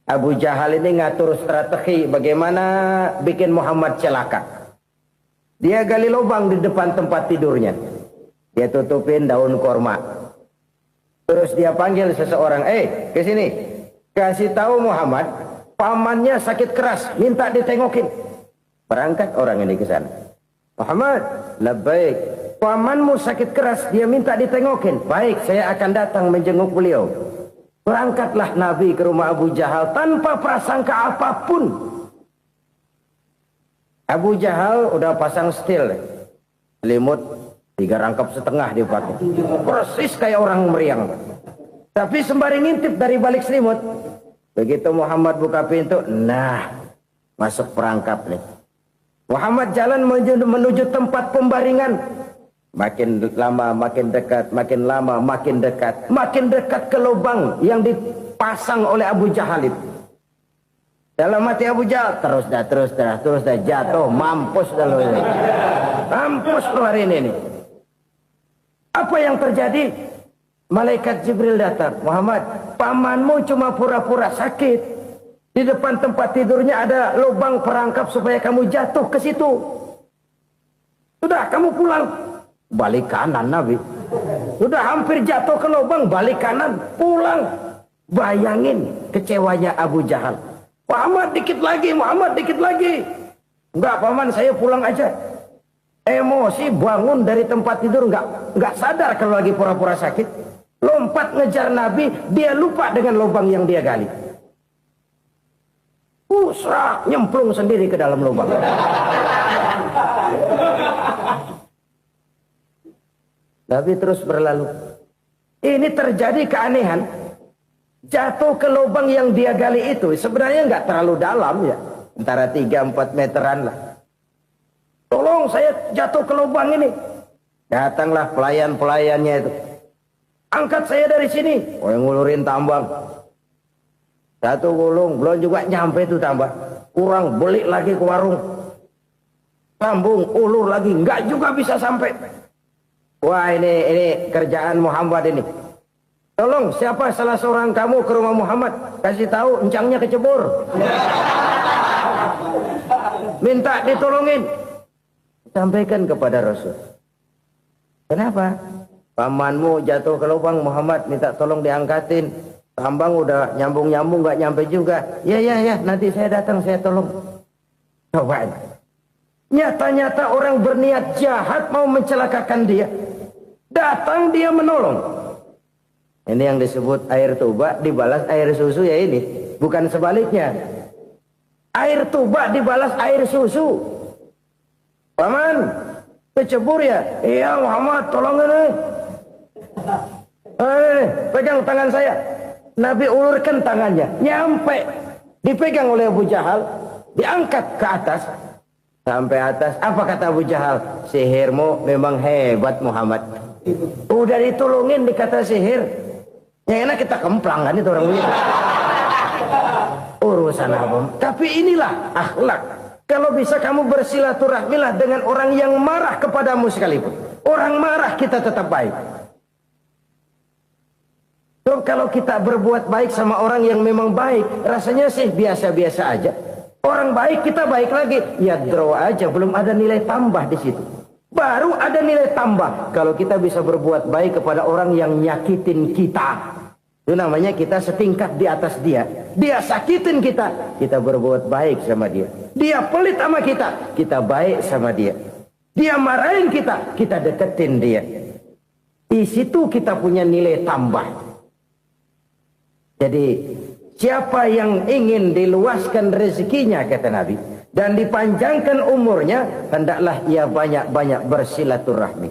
Abu Jahal ini ngatur strategi bagaimana bikin Muhammad celaka. Dia gali lubang di depan tempat tidurnya. Dia tutupin daun korma. Terus dia panggil seseorang, ke sini. Kasih tahu Muhammad, pamannya sakit keras, minta ditengokin. Berangkat orang ini ke sana. Muhammad, labbaik. Pamanmu sakit keras, dia minta ditengokin. Baik, saya akan datang menjenguk beliau. Berangkatlah Nabi ke rumah Abu Jahal tanpa prasangka apapun. Abu Jahal udah pasang setil, selimut 3 rangkap setengah dipakai. Persis kayak orang meriang. Tapi sembari ngintip dari balik selimut, begitu Muhammad buka pintu, nah, masuk perangkap nih. Muhammad jalan menuju tempat pembaringan. Makin lama makin dekat, makin lama makin dekat. Makin dekat ke lubang yang dipasang oleh Abu Jahal itu. Dalam hati Abu Jahal, terus dah jatuh, mampus dah lo ini. Mampus lo hari ini. Apa yang terjadi? Malaikat Jibril datang. Muhammad, pamanmu cuma pura-pura sakit. Di depan tempat tidurnya ada lubang perangkap supaya kamu jatuh ke situ. Sudah, kamu pulang. Balik kanan Nabi. Sudah hampir jatuh ke lubang, balik kanan, pulang. Bayangin kecewanya Abu Jahal. Muhammad dikit lagi, Muhammad dikit lagi. Enggak paman, saya pulang aja. Emosi bangun dari tempat tidur, enggak sadar kalau lagi pura-pura sakit. Lompat ngejar Nabi, dia lupa dengan lubang yang dia gali. Serak, nyemplung sendiri ke dalam lubang. Nabi terus berlalu. Ini terjadi keanehan. Jatuh ke lubang yang dia gali itu sebenarnya nggak terlalu dalam ya, antara 3-4 meteran lah. Tolong saya jatuh ke lubang ini. Datanglah pelayan-pelayannya itu. Angkat saya dari sini. Oh, yang ngulurin tambang. Satu gulung, belum juga nyampe itu tambang. Kurang, beli lagi ke warung. Sambung, ulur lagi, nggak juga bisa sampai. Wah, ini kerjaan Muhammad ini. Tolong, siapa salah seorang kamu ke rumah Muhammad? Kasih tahu, encangnya kecebur. Minta ditolongin. Sampaikan kepada Rasul. Kenapa? Pamanmu jatuh ke lubang, Muhammad minta tolong diangkatin. Tambang udah nyambung-nyambung nggak nyampe juga. Ya, nanti saya datang, saya tolong. Coba. Nyata-nyata orang berniat jahat mau mencelakakan dia. Datang dia menolong. Ini yang disebut air tuba dibalas air susu ya ini. Bukan sebaliknya. Air tuba dibalas air susu. Paman, kecebur ya? Iya Muhammad, tolongin nih. Pegang tangan saya. Nabi ulurkan tangannya. Nyampe. Dipegang oleh Abu Jahal. Diangkat ke atas. Sampai atas. Apa kata Abu Jahal? Sihirmu memang hebat Muhammad. Udah ditolongin dikata sihir. Yang enak kita kemplang kan itu orang begitu. Urusan apa? Tapi inilah akhlak. Kalau bisa kamu bersilaturahmilah dengan orang yang marah kepadamu sekalipun. Orang marah kita tetap baik. So, kalau kita berbuat baik sama orang yang memang baik, rasanya sih biasa-biasa aja. Orang baik kita baik lagi. Ya draw aja, belum ada nilai tambah di situ. Baru ada nilai tambah kalau kita bisa berbuat baik kepada orang yang nyakitin kita. Itu namanya kita setingkat di atas dia. Dia sakitin kita, kita berbuat baik sama dia. Dia pelit sama kita baik sama dia. Dia marahin kita deketin dia. Di situ kita punya nilai tambah. Jadi siapa yang ingin diluaskan rezekinya kata Nabi dan dipanjangkan umurnya, hendaklah ia banyak-banyak bersilaturahmi.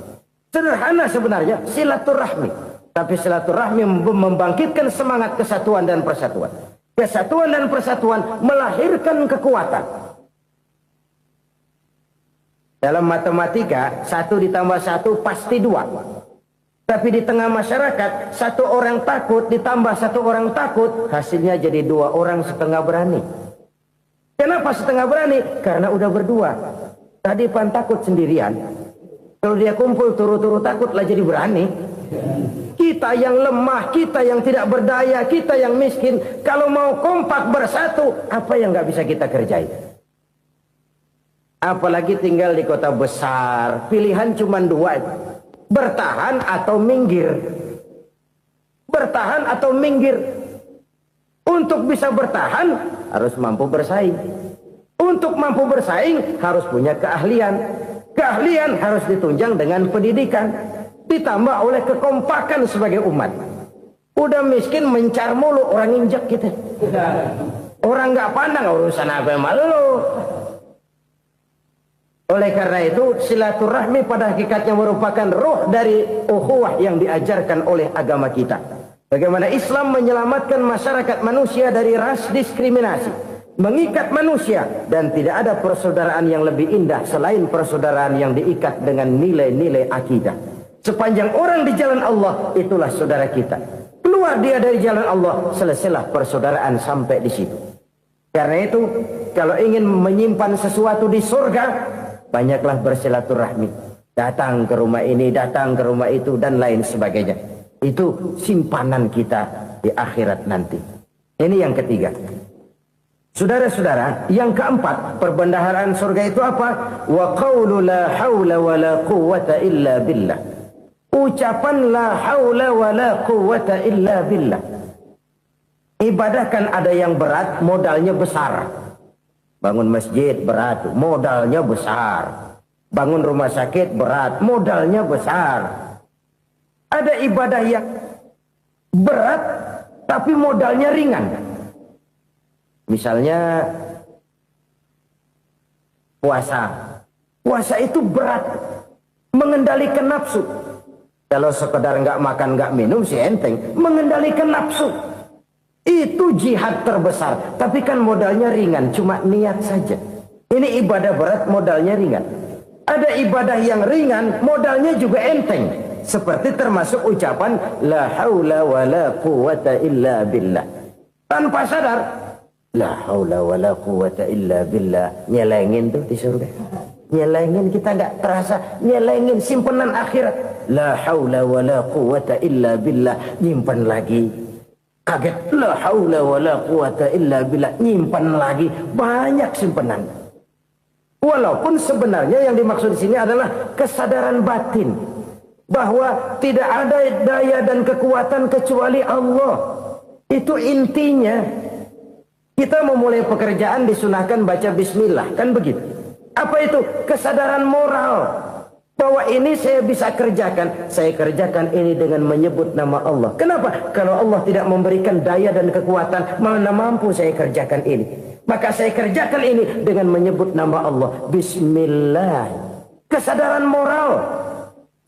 Sederhana sebenarnya silaturahmi. Tapi silaturahmi membangkitkan semangat kesatuan dan persatuan. Kesatuan dan persatuan melahirkan kekuatan. Dalam matematika, 1 ditambah 1 pasti 2. Tapi di tengah masyarakat, 1 orang takut ditambah 1 orang takut, hasilnya jadi 2 orang setengah berani. Kenapa setengah berani? Karena udah berdua. Tadi pan takut sendirian. Kalau dia kumpul turu-turu takut lah jadi berani. Kita yang lemah, kita yang tidak berdaya, kita yang miskin, kalau mau kompak bersatu, apa yang nggak bisa kita kerjain? Apalagi tinggal di kota besar, pilihan cuma 2, bertahan atau minggir. Bertahan atau minggir. Untuk bisa bertahan, harus mampu bersaing. Untuk mampu bersaing, harus punya keahlian. Keahlian harus ditunjang dengan pendidikan. Ditambah oleh kekompakan sebagai umat. Udah miskin mencar mulu, orang injek kita. Orang nggak pandang urusan apa malu. Oleh karena itu silaturahmi pada hakikatnya merupakan roh dari ukhuwah yang diajarkan oleh agama kita. Bagaimana Islam menyelamatkan masyarakat manusia dari ras diskriminasi, mengikat manusia, dan tidak ada persaudaraan yang lebih indah selain persaudaraan yang diikat dengan nilai-nilai akidah. Sepanjang orang di jalan Allah, itulah saudara kita. Keluar dia dari jalan Allah, selesailah persaudaraan sampai di situ. Karena itu, kalau ingin menyimpan sesuatu di surga, banyaklah bersilaturahmi. Datang ke rumah ini, datang ke rumah itu, dan lain sebagainya. Itu simpanan kita di akhirat nanti. Ini yang ketiga. Saudara-saudara, yang keempat, perbendaharaan surga itu apa? Wa qawlu la hawla wa la quwwata illa billah. Ucapan la haula wa la quwwata illa billah. Ibadah kan ada yang berat, modalnya besar. Bangun masjid berat, modalnya besar. Bangun rumah sakit berat, modalnya besar. Ada ibadah yang berat, tapi modalnya ringan. Misalnya puasa. Puasa itu berat, mengendalikan nafsu. Kalau sekedar nggak makan nggak minum sih enteng, mengendalikan nafsu itu jihad terbesar. Tapi kan modalnya ringan, cuma niat saja. Ini ibadah berat, modalnya ringan. Ada ibadah yang ringan, modalnya juga enteng. Seperti termasuk ucapan la haula wa la quwwata illa billah. Tanpa sadar, la haula wa la quwwata illa billah, nyelengin tuh di surga. Nyelengin, kita nggak terasa, nyelengin simpenan akhirat. La haula wa la quwwata illa billah, nyimpan lagi. Kaget, la haula wa la quwwata illa billah, nyimpan lagi. Banyak simpanan. Walaupun sebenarnya yang dimaksud di sini adalah kesadaran batin bahwa tidak ada daya dan kekuatan kecuali Allah. Itu intinya. Kita memulai pekerjaan disunahkan baca bismillah, kan begitu. Apa itu? Kesadaran moral. Bahwa ini saya bisa kerjakan. Saya kerjakan ini dengan menyebut nama Allah. Kenapa? Kalau Allah tidak memberikan daya dan kekuatan, mana mampu saya kerjakan ini. Maka saya kerjakan ini dengan menyebut nama Allah. Bismillah. Kesadaran moral.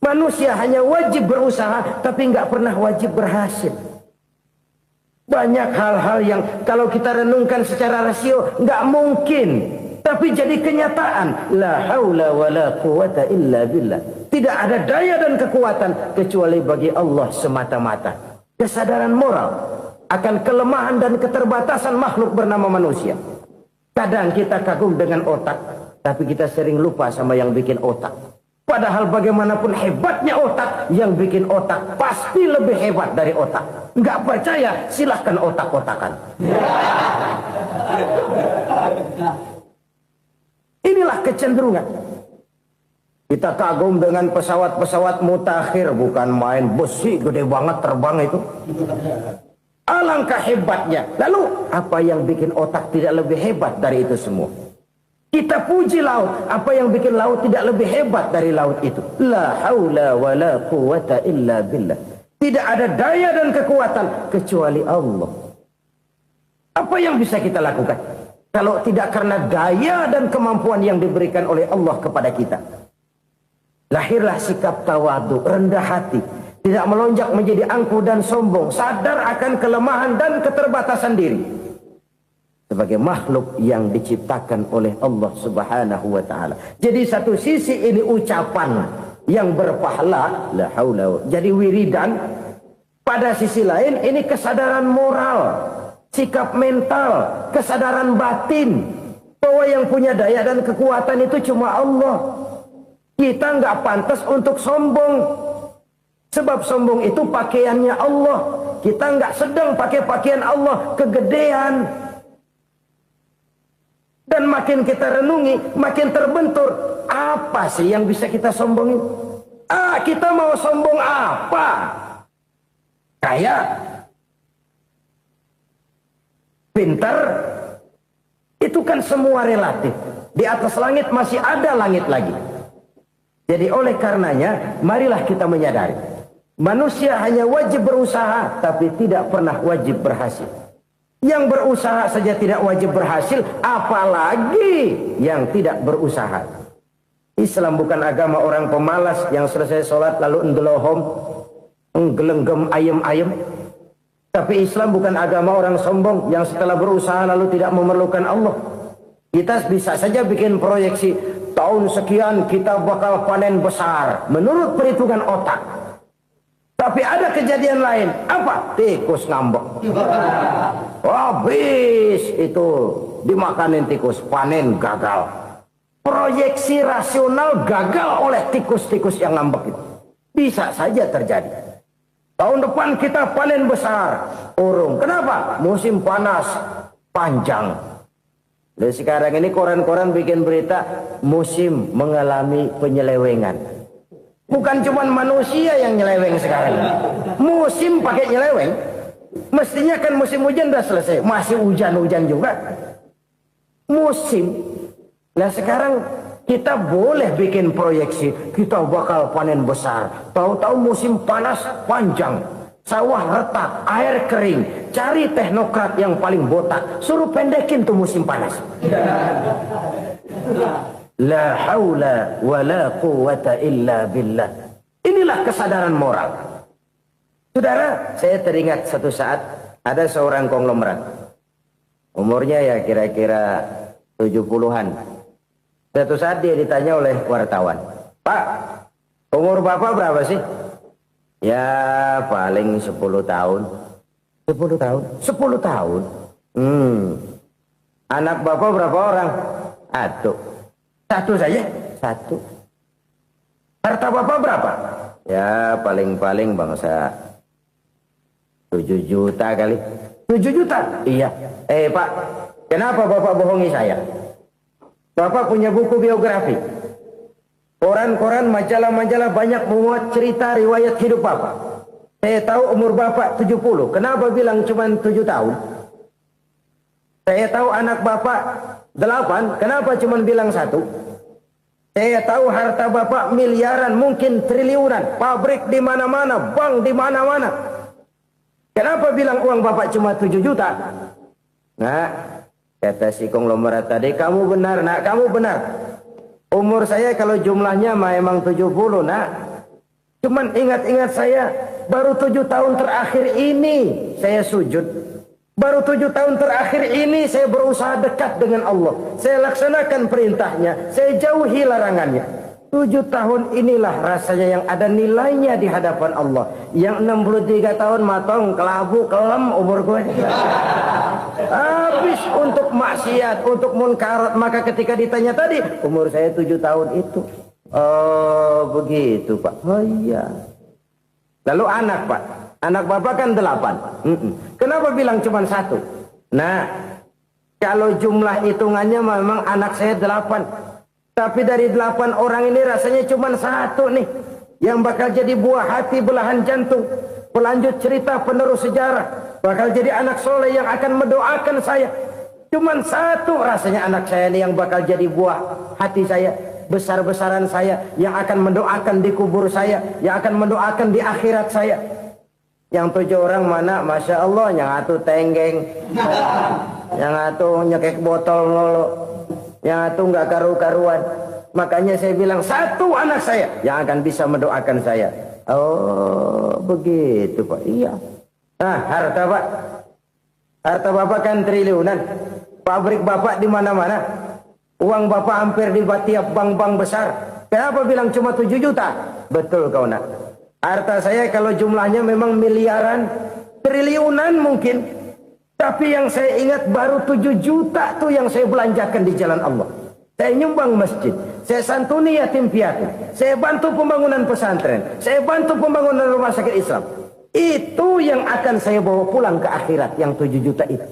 Manusia hanya wajib berusaha, tapi nggak pernah wajib berhasil. Banyak hal-hal yang kalau kita renungkan secara rasio nggak mungkin. Tapi jadi kenyataan. La haula wa la quwata illa billah. Tidak ada daya dan kekuatan kecuali bagi Allah semata-mata. Kesadaran moral akan kelemahan dan keterbatasan makhluk bernama manusia. Kadang kita kagum dengan otak, tapi kita sering lupa sama yang bikin otak. Padahal bagaimanapun hebatnya otak, yang bikin otak pasti lebih hebat dari otak. Nggak percaya, silahkan otak-otakan. Inilah kecenderungan. Kita kagum dengan pesawat-pesawat mutakhir, bukan main, besi gede banget terbang itu. Alangkah hebatnya. Lalu apa yang bikin otak tidak lebih hebat dari itu semua? Kita puji laut, apa yang bikin laut tidak lebih hebat dari laut itu? La haula wa la quwata illa billah. Tidak ada daya dan kekuatan kecuali Allah. Apa yang bisa kita lakukan kalau tidak karena daya dan kemampuan yang diberikan oleh Allah kepada kita? Lahirlah sikap tawadu, rendah hati, tidak melonjak menjadi angkuh dan sombong, sadar akan kelemahan dan keterbatasan diri. Sebagai makhluk yang diciptakan oleh Allah Subhanahu wa ta'ala. Jadi satu sisi ini ucapan yang berpahala, la haula, jadi wiridan. Pada sisi lain ini kesadaran moral, sikap mental, kesadaran batin, bahwa yang punya daya dan kekuatan itu cuma Allah. Kita nggak pantas untuk sombong, sebab sombong itu pakaiannya Allah. Kita nggak sedang pakai pakaian Allah, kegedean. Dan makin kita renungi, makin terbentur. Apa sih yang bisa kita sombongin? Kita mau sombong apa? Kaya, pintar, itu kan semua relatif. Di atas langit masih ada langit lagi. Jadi oleh karenanya, marilah kita menyadari. Manusia hanya wajib berusaha, tapi tidak pernah wajib berhasil. Yang berusaha saja tidak wajib berhasil, apalagi yang tidak berusaha. Islam bukan agama orang pemalas yang selesai sholat lalu endelohom, nggelenggem ayem-ayem. Tapi Islam bukan agama orang sombong yang setelah berusaha lalu tidak memerlukan Allah. Kita bisa saja bikin proyeksi, tahun sekian kita bakal panen besar menurut perhitungan otak. Tapi ada kejadian lain. Apa? Tikus ngambek. Habis itu dimakanin tikus, panen gagal. Proyeksi rasional gagal oleh tikus-tikus yang ngambek itu. Bisa saja terjadi. Tahun depan kita panen besar, urung. Kenapa? Musim panas panjang. Dan sekarang ini koran-koran bikin berita musim mengalami penyelewengan. Bukan cuma manusia yang nyeleweng sekarang. Musim pakai nyeleweng. Mestinya kan musim hujan udah selesai. Masih hujan-hujan juga. Musim. Nah sekarang kita boleh bikin proyeksi. Kita bakal panen besar. Tahu-tahu musim panas panjang. Sawah retak, air kering. Cari teknokrat yang paling botak. Suruh pendekin tuh musim panas. La haula wa la quwata illa billah. Inilah kesadaran moral. Saudara, saya teringat satu saat ada seorang konglomerat. Umurnya ya kira-kira 70-an. Satu saat dia ditanya oleh wartawan, "Pak, umur Bapak berapa sih?" "Ya paling 10 tahun." 10 tahun? 10 tahun? Anak Bapak berapa orang? Satu saja? Satu. Harta Bapak berapa? Ya paling-paling bangsa 7 juta kali. 7 juta? Iya. Pak, kenapa Bapak bohongi saya? Bapak punya buku biografi. Koran-koran, majalah-majalah banyak memuat cerita riwayat hidup Bapak. Saya tahu umur Bapak 70. Kenapa bilang cuma 7 tahun? Saya tahu anak Bapak 8. Kenapa cuma bilang 1? Saya tahu harta bapak miliaran, mungkin triliunan, pabrik di mana-mana, bank di mana-mana. Kenapa bilang uang bapak cuma 7 juta? Nah, kata si konglomerat tadi, kamu benar nak, kamu benar. Umur saya kalau jumlahnya memang 70 nak. Cuman ingat-ingat saya, baru 7 tahun terakhir ini saya sujud. Baru 7 tahun terakhir ini saya berusaha dekat dengan Allah. Saya laksanakan perintahnya, saya jauhi larangannya. 7 tahun inilah rasanya yang ada nilainya di hadapan Allah. Yang 63 tahun matong, kelabu, kelam umur gue. Habis untuk maksiat, untuk munkarat. Maka ketika ditanya tadi, umur saya 7 tahun itu. Oh begitu Pak. Oh iya. Lalu anak Pak. Anak bapak kan 8. Kenapa bilang cuma 1? Nah, kalau jumlah hitungannya memang anak saya 8. Tapi dari 8 orang ini rasanya cuma 1 nih. Yang bakal jadi buah hati, belahan jantung. Pelanjut cerita, penerus sejarah. Bakal jadi anak soleh yang akan mendoakan saya. Cuma 1 rasanya anak saya ini yang bakal jadi buah hati saya. Besar-besaran saya. Yang akan mendoakan di kubur saya. Yang akan mendoakan di akhirat saya. Yang 7 orang mana, Masya Allah, yang atuh tenggeng, yang atuh nyekek botol lolo, yang atuh nggak karu-karuan. Makanya saya bilang 1 anak saya yang akan bisa mendoakan saya. Oh begitu Pak. Iya. Nah harta Pak, harta bapak kan triliunan, pabrik bapak di mana-mana, uang bapak hampir di tiap bank-bank besar. Kenapa bilang cuma 7 juta? Betul kau nak. Harta saya kalau jumlahnya memang miliaran, triliunan mungkin. Tapi yang saya ingat baru 7 juta tuh yang saya belanjakan di jalan Allah. Saya nyumbang masjid, saya santuni yatim piatu, saya bantu pembangunan pesantren, saya bantu pembangunan rumah sakit Islam. Itu yang akan saya bawa pulang ke akhirat, yang 7 juta itu.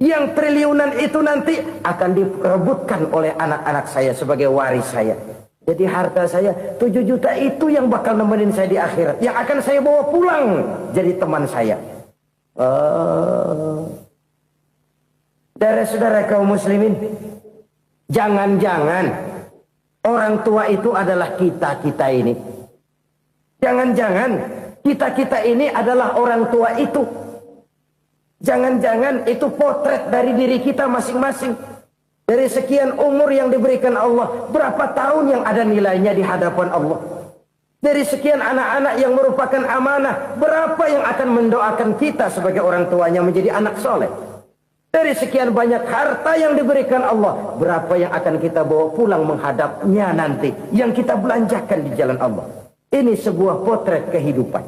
Yang triliunan itu nanti akan diperebutkan oleh anak-anak saya sebagai waris saya. Jadi harta saya 7 juta itu yang bakal nemenin saya di akhirat. Yang akan saya bawa pulang jadi teman saya. Saudara-saudara kaum muslimin, jangan-jangan orang tua itu adalah kita-kita ini. Jangan-jangan kita-kita ini adalah orang tua itu. Jangan-jangan itu potret dari diri kita masing-masing. Dari sekian umur yang diberikan Allah, berapa tahun yang ada nilainya di hadapan Allah? Dari sekian anak-anak yang merupakan amanah, berapa yang akan mendoakan kita sebagai orang tuanya menjadi anak soleh? Dari sekian banyak harta yang diberikan Allah, berapa yang akan kita bawa pulang menghadapnya nanti, yang kita belanjakan di jalan Allah? Ini sebuah potret kehidupan.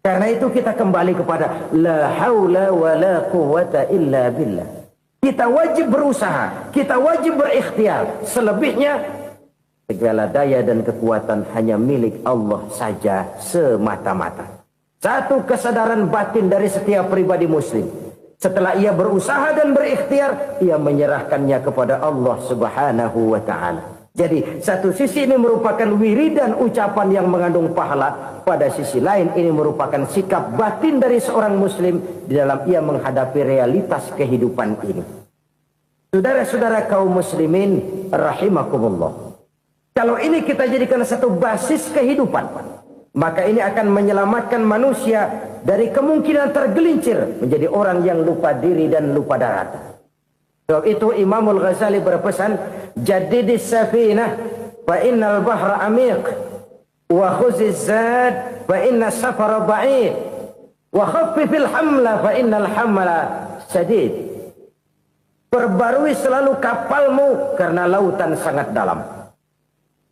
Karena itu kita kembali kepada la haula wa la quwwata illa billah. Kita wajib berusaha, kita wajib berikhtiar. Selebihnya, segala daya dan kekuatan hanya milik Allah saja semata-mata. Satu kesadaran batin dari setiap pribadi muslim. Setelah ia berusaha dan berikhtiar, ia menyerahkannya kepada Allah Subhanahu wa ta'ala. Jadi, satu sisi ini merupakan wiridan ucapan yang mengandung pahala. Pada sisi lain, ini merupakan sikap batin dari seorang muslim di dalam ia menghadapi realitas kehidupan ini. Saudara-saudara kaum muslimin rahimakumullah. Kalau ini kita jadikan satu basis kehidupan, maka ini akan menyelamatkan manusia dari kemungkinan tergelincir menjadi orang yang lupa diri dan lupa darat. Sebab itu Imamul Ghazali berpesan, jadidis safinah fa innal bahra amiq wa khuziz zad fa inna safara ba'id wa khaffifil hamla fa innal hamla sadid. Perbarui selalu kapalmu karena lautan sangat dalam.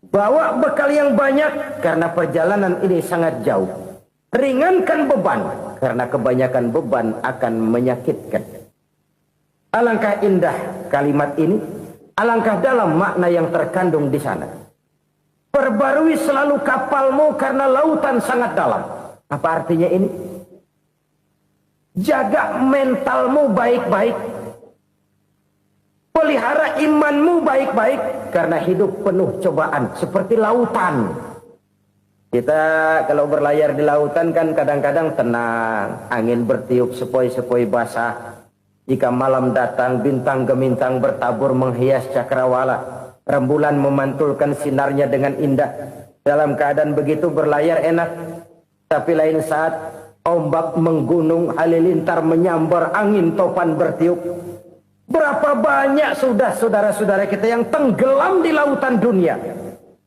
Bawa bekal yang banyak karena perjalanan ini sangat jauh. Ringankan beban karena kebanyakan beban akan menyakitkan. Alangkah indah kalimat ini, alangkah dalam makna yang terkandung di sana. Perbarui selalu kapalmu karena lautan sangat dalam. Apa artinya ini? Jaga mentalmu baik-baik. Pelihara imanmu baik-baik karena hidup penuh cobaan seperti lautan. Kita kalau berlayar di lautan kan kadang-kadang tenang, angin bertiup sepoi-sepoi basah. Jika malam datang bintang gemintang bertabur menghias cakrawala. Rembulan memantulkan sinarnya dengan indah. Dalam keadaan begitu berlayar enak. Tapi lain saat ombak menggunung, halilintar menyambar, angin topan bertiup. Berapa banyak sudah saudara-saudara kita yang tenggelam di lautan dunia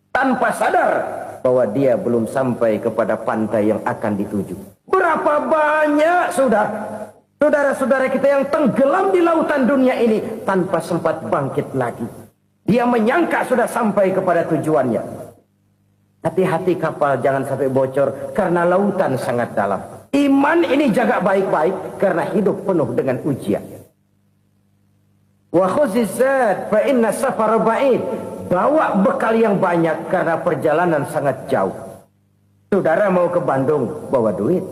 tanpa sadar bahwa dia belum sampai kepada pantai yang akan dituju. Berapa banyak sudah saudara-saudara kita yang tenggelam di lautan dunia ini tanpa sempat bangkit lagi. Dia menyangka sudah sampai kepada tujuannya. Hati-hati kapal jangan sampai bocor karena lautan sangat dalam. Iman ini jaga baik-baik karena hidup penuh dengan ujian. Wa khuzizat fa inna safar ba'id. Bawa bekal yang banyak karena perjalanan sangat jauh. Saudara mau ke Bandung, bawa duit.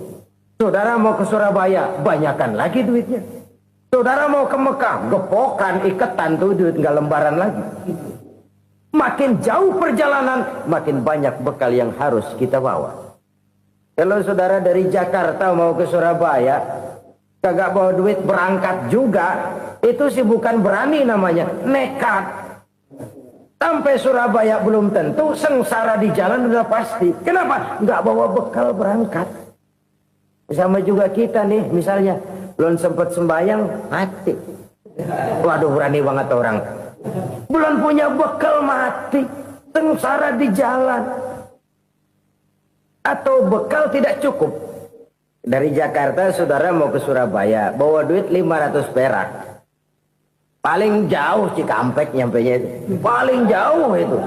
Saudara mau ke Surabaya, banyakan lagi duitnya. Saudara mau ke Mekah, gepokan, iketan tuh duit nggak lembaran lagi. Makin jauh perjalanan, makin banyak bekal yang harus kita bawa. Kalau saudara dari Jakarta mau ke Surabaya, kagak bawa duit berangkat juga, itu sih bukan berani namanya, nekat. Sampai Surabaya belum tentu, sengsara di jalan udah pasti. Kenapa? Nggak bawa bekal berangkat. Sama juga kita nih, misalnya belum sempat sembahyang, mati. Waduh, berani banget orang. Belum punya bekal, mati. Sengsara di jalan. Atau bekal tidak cukup. Dari Jakarta saudara mau ke Surabaya, bawa duit 500 perak. Paling jauh Cikampek nyampenya itu. Paling jauh itu.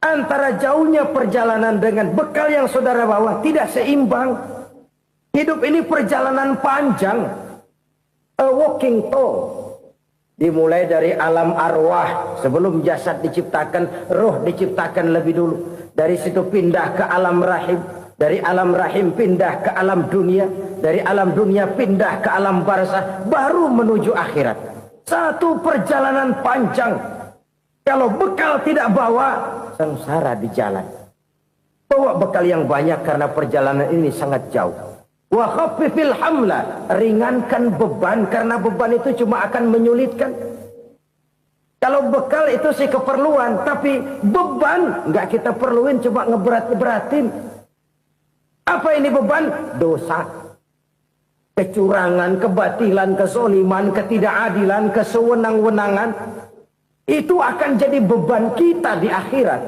Antara jauhnya perjalanan dengan bekal yang saudara bawa tidak seimbang. Hidup ini perjalanan panjang. A walking tour. Dimulai dari alam arwah. Sebelum jasad diciptakan, roh diciptakan lebih dulu. Dari situ pindah ke alam rahim. Dari alam rahim pindah ke alam dunia. Dari alam dunia pindah ke alam barzah. Baru menuju akhirat. Satu perjalanan panjang. Kalau bekal tidak bawa, sengsara di jalan. Bawa bekal yang banyak karena perjalanan ini sangat jauh. Wa khaffifil hamla, ringankan beban karena beban itu cuma akan menyulitkan. Kalau bekal itu sih keperluan, tapi beban nggak kita perluin, cuma ngeberat-beratin. Apa ini beban? Dosa. Kecurangan, kebatilan, kesoliman, ketidakadilan, kesewenang-wenangan. Itu akan jadi beban kita di akhirat.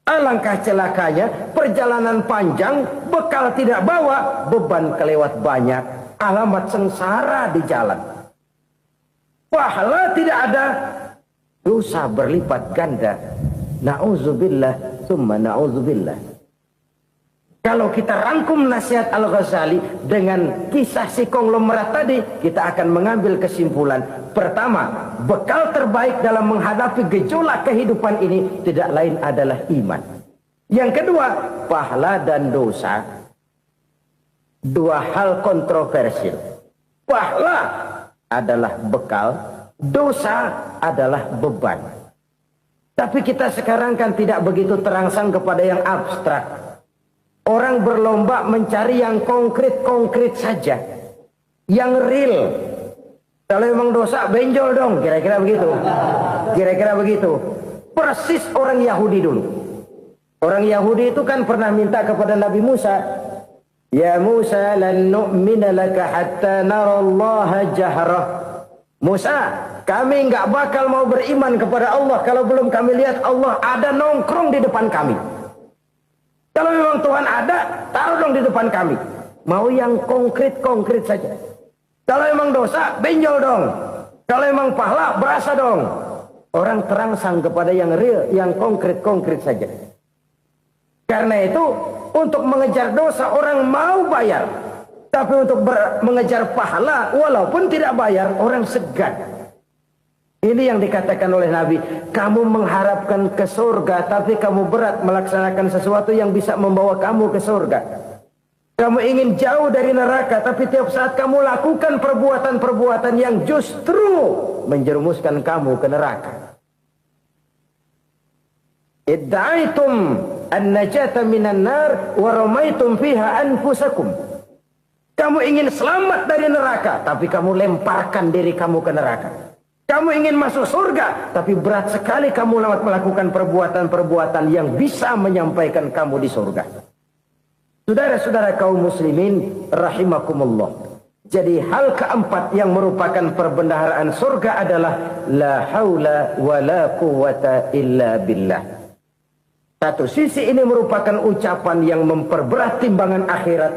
Alangkah celakanya, perjalanan panjang, bekal tidak bawa, beban kelewat banyak. Alamat sengsara di jalan. Pahala tidak ada, dosa berlipat ganda. Na'udzubillah, summa na'udzubillah. Kalau kita rangkum nasihat Al-Ghazali dengan kisah si konglomerat tadi, kita akan mengambil kesimpulan. Pertama, bekal terbaik dalam menghadapi gejolak kehidupan ini tidak lain adalah iman. Yang kedua, pahala dan dosa. Dua hal kontroversial. Pahala adalah bekal, dosa adalah beban. Tapi kita sekarang kan tidak begitu terangsang kepada yang abstrak. Orang berlomba mencari yang konkret-konkret saja. Yang real. Kalau memang dosa, benjol dong. Kira-kira begitu. Kira-kira begitu. Persis orang Yahudi dulu. Orang Yahudi itu kan pernah minta kepada Nabi Musa. Ya Musa, lan nu'mina laka hatta narallaha jahrah. Musa, kami nggak bakal mau beriman kepada Allah kalau belum kami lihat Allah ada nongkrong di depan kami. Kalau memang Tuhan ada, taruh dong di depan kami. Mau yang konkret-konkret saja. Kalau memang dosa, benjol dong. Kalau memang pahala, berasa dong. Orang terangsang kepada yang real, yang konkret-konkret saja. Karena itu, untuk mengejar dosa, orang mau bayar. Tapi untuk mengejar pahala, walaupun tidak bayar, orang segan. Ini yang dikatakan oleh Nabi, kamu mengharapkan ke surga, tapi kamu berat melaksanakan sesuatu yang bisa membawa kamu ke surga. Kamu ingin jauh dari neraka, tapi tiap saat kamu lakukan perbuatan-perbuatan yang justru menjerumuskan kamu ke neraka. Idda'aitum an-najata minan nar wa ramaitum fiha anfusakum. Kamu ingin selamat dari neraka, tapi kamu lemparkan diri kamu ke neraka. Kamu ingin masuk surga, tapi berat sekali kamu melakukan perbuatan-perbuatan yang bisa menyampaikan kamu di surga. Saudara-saudara kaum muslimin rahimakumullah. Jadi hal keempat yang merupakan perbendaharaan surga adalah la haula wa la quwata illa billah. Satu sisi ini merupakan ucapan yang memperberat timbangan akhirat.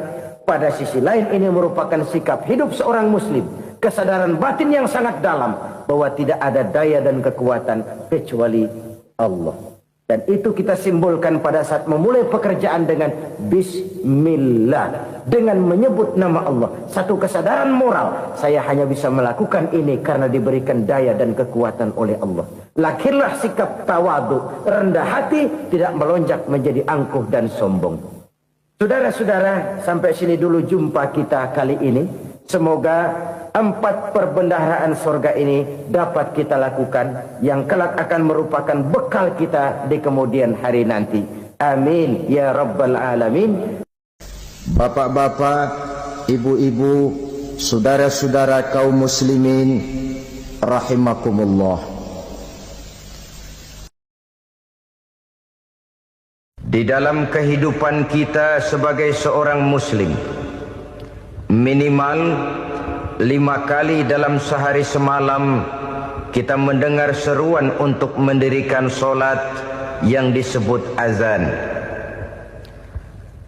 Pada sisi lain ini merupakan sikap hidup seorang muslim. Kesadaran batin yang sangat dalam bahwa tidak ada daya dan kekuatan kecuali Allah. Dan itu kita simbolkan pada saat memulai pekerjaan dengan Bismillah. Dengan menyebut nama Allah. Satu kesadaran moral. Saya hanya bisa melakukan ini karena diberikan daya dan kekuatan oleh Allah. Lahirlah sikap tawadu, rendah hati, tidak melonjak menjadi angkuh dan sombong. Saudara-saudara, sampai sini dulu jumpa kita kali ini. Semoga 4 perbendaharaan surga ini dapat kita lakukan, yang kelak akan merupakan bekal kita di kemudian hari nanti. Amin ya rabbal alamin. Bapak-bapak, ibu-ibu, saudara-saudara kaum muslimin rahimakumullah. Di dalam kehidupan kita sebagai seorang muslim, minimal 5 kali dalam sehari semalam kita mendengar seruan untuk mendirikan solat yang disebut azan.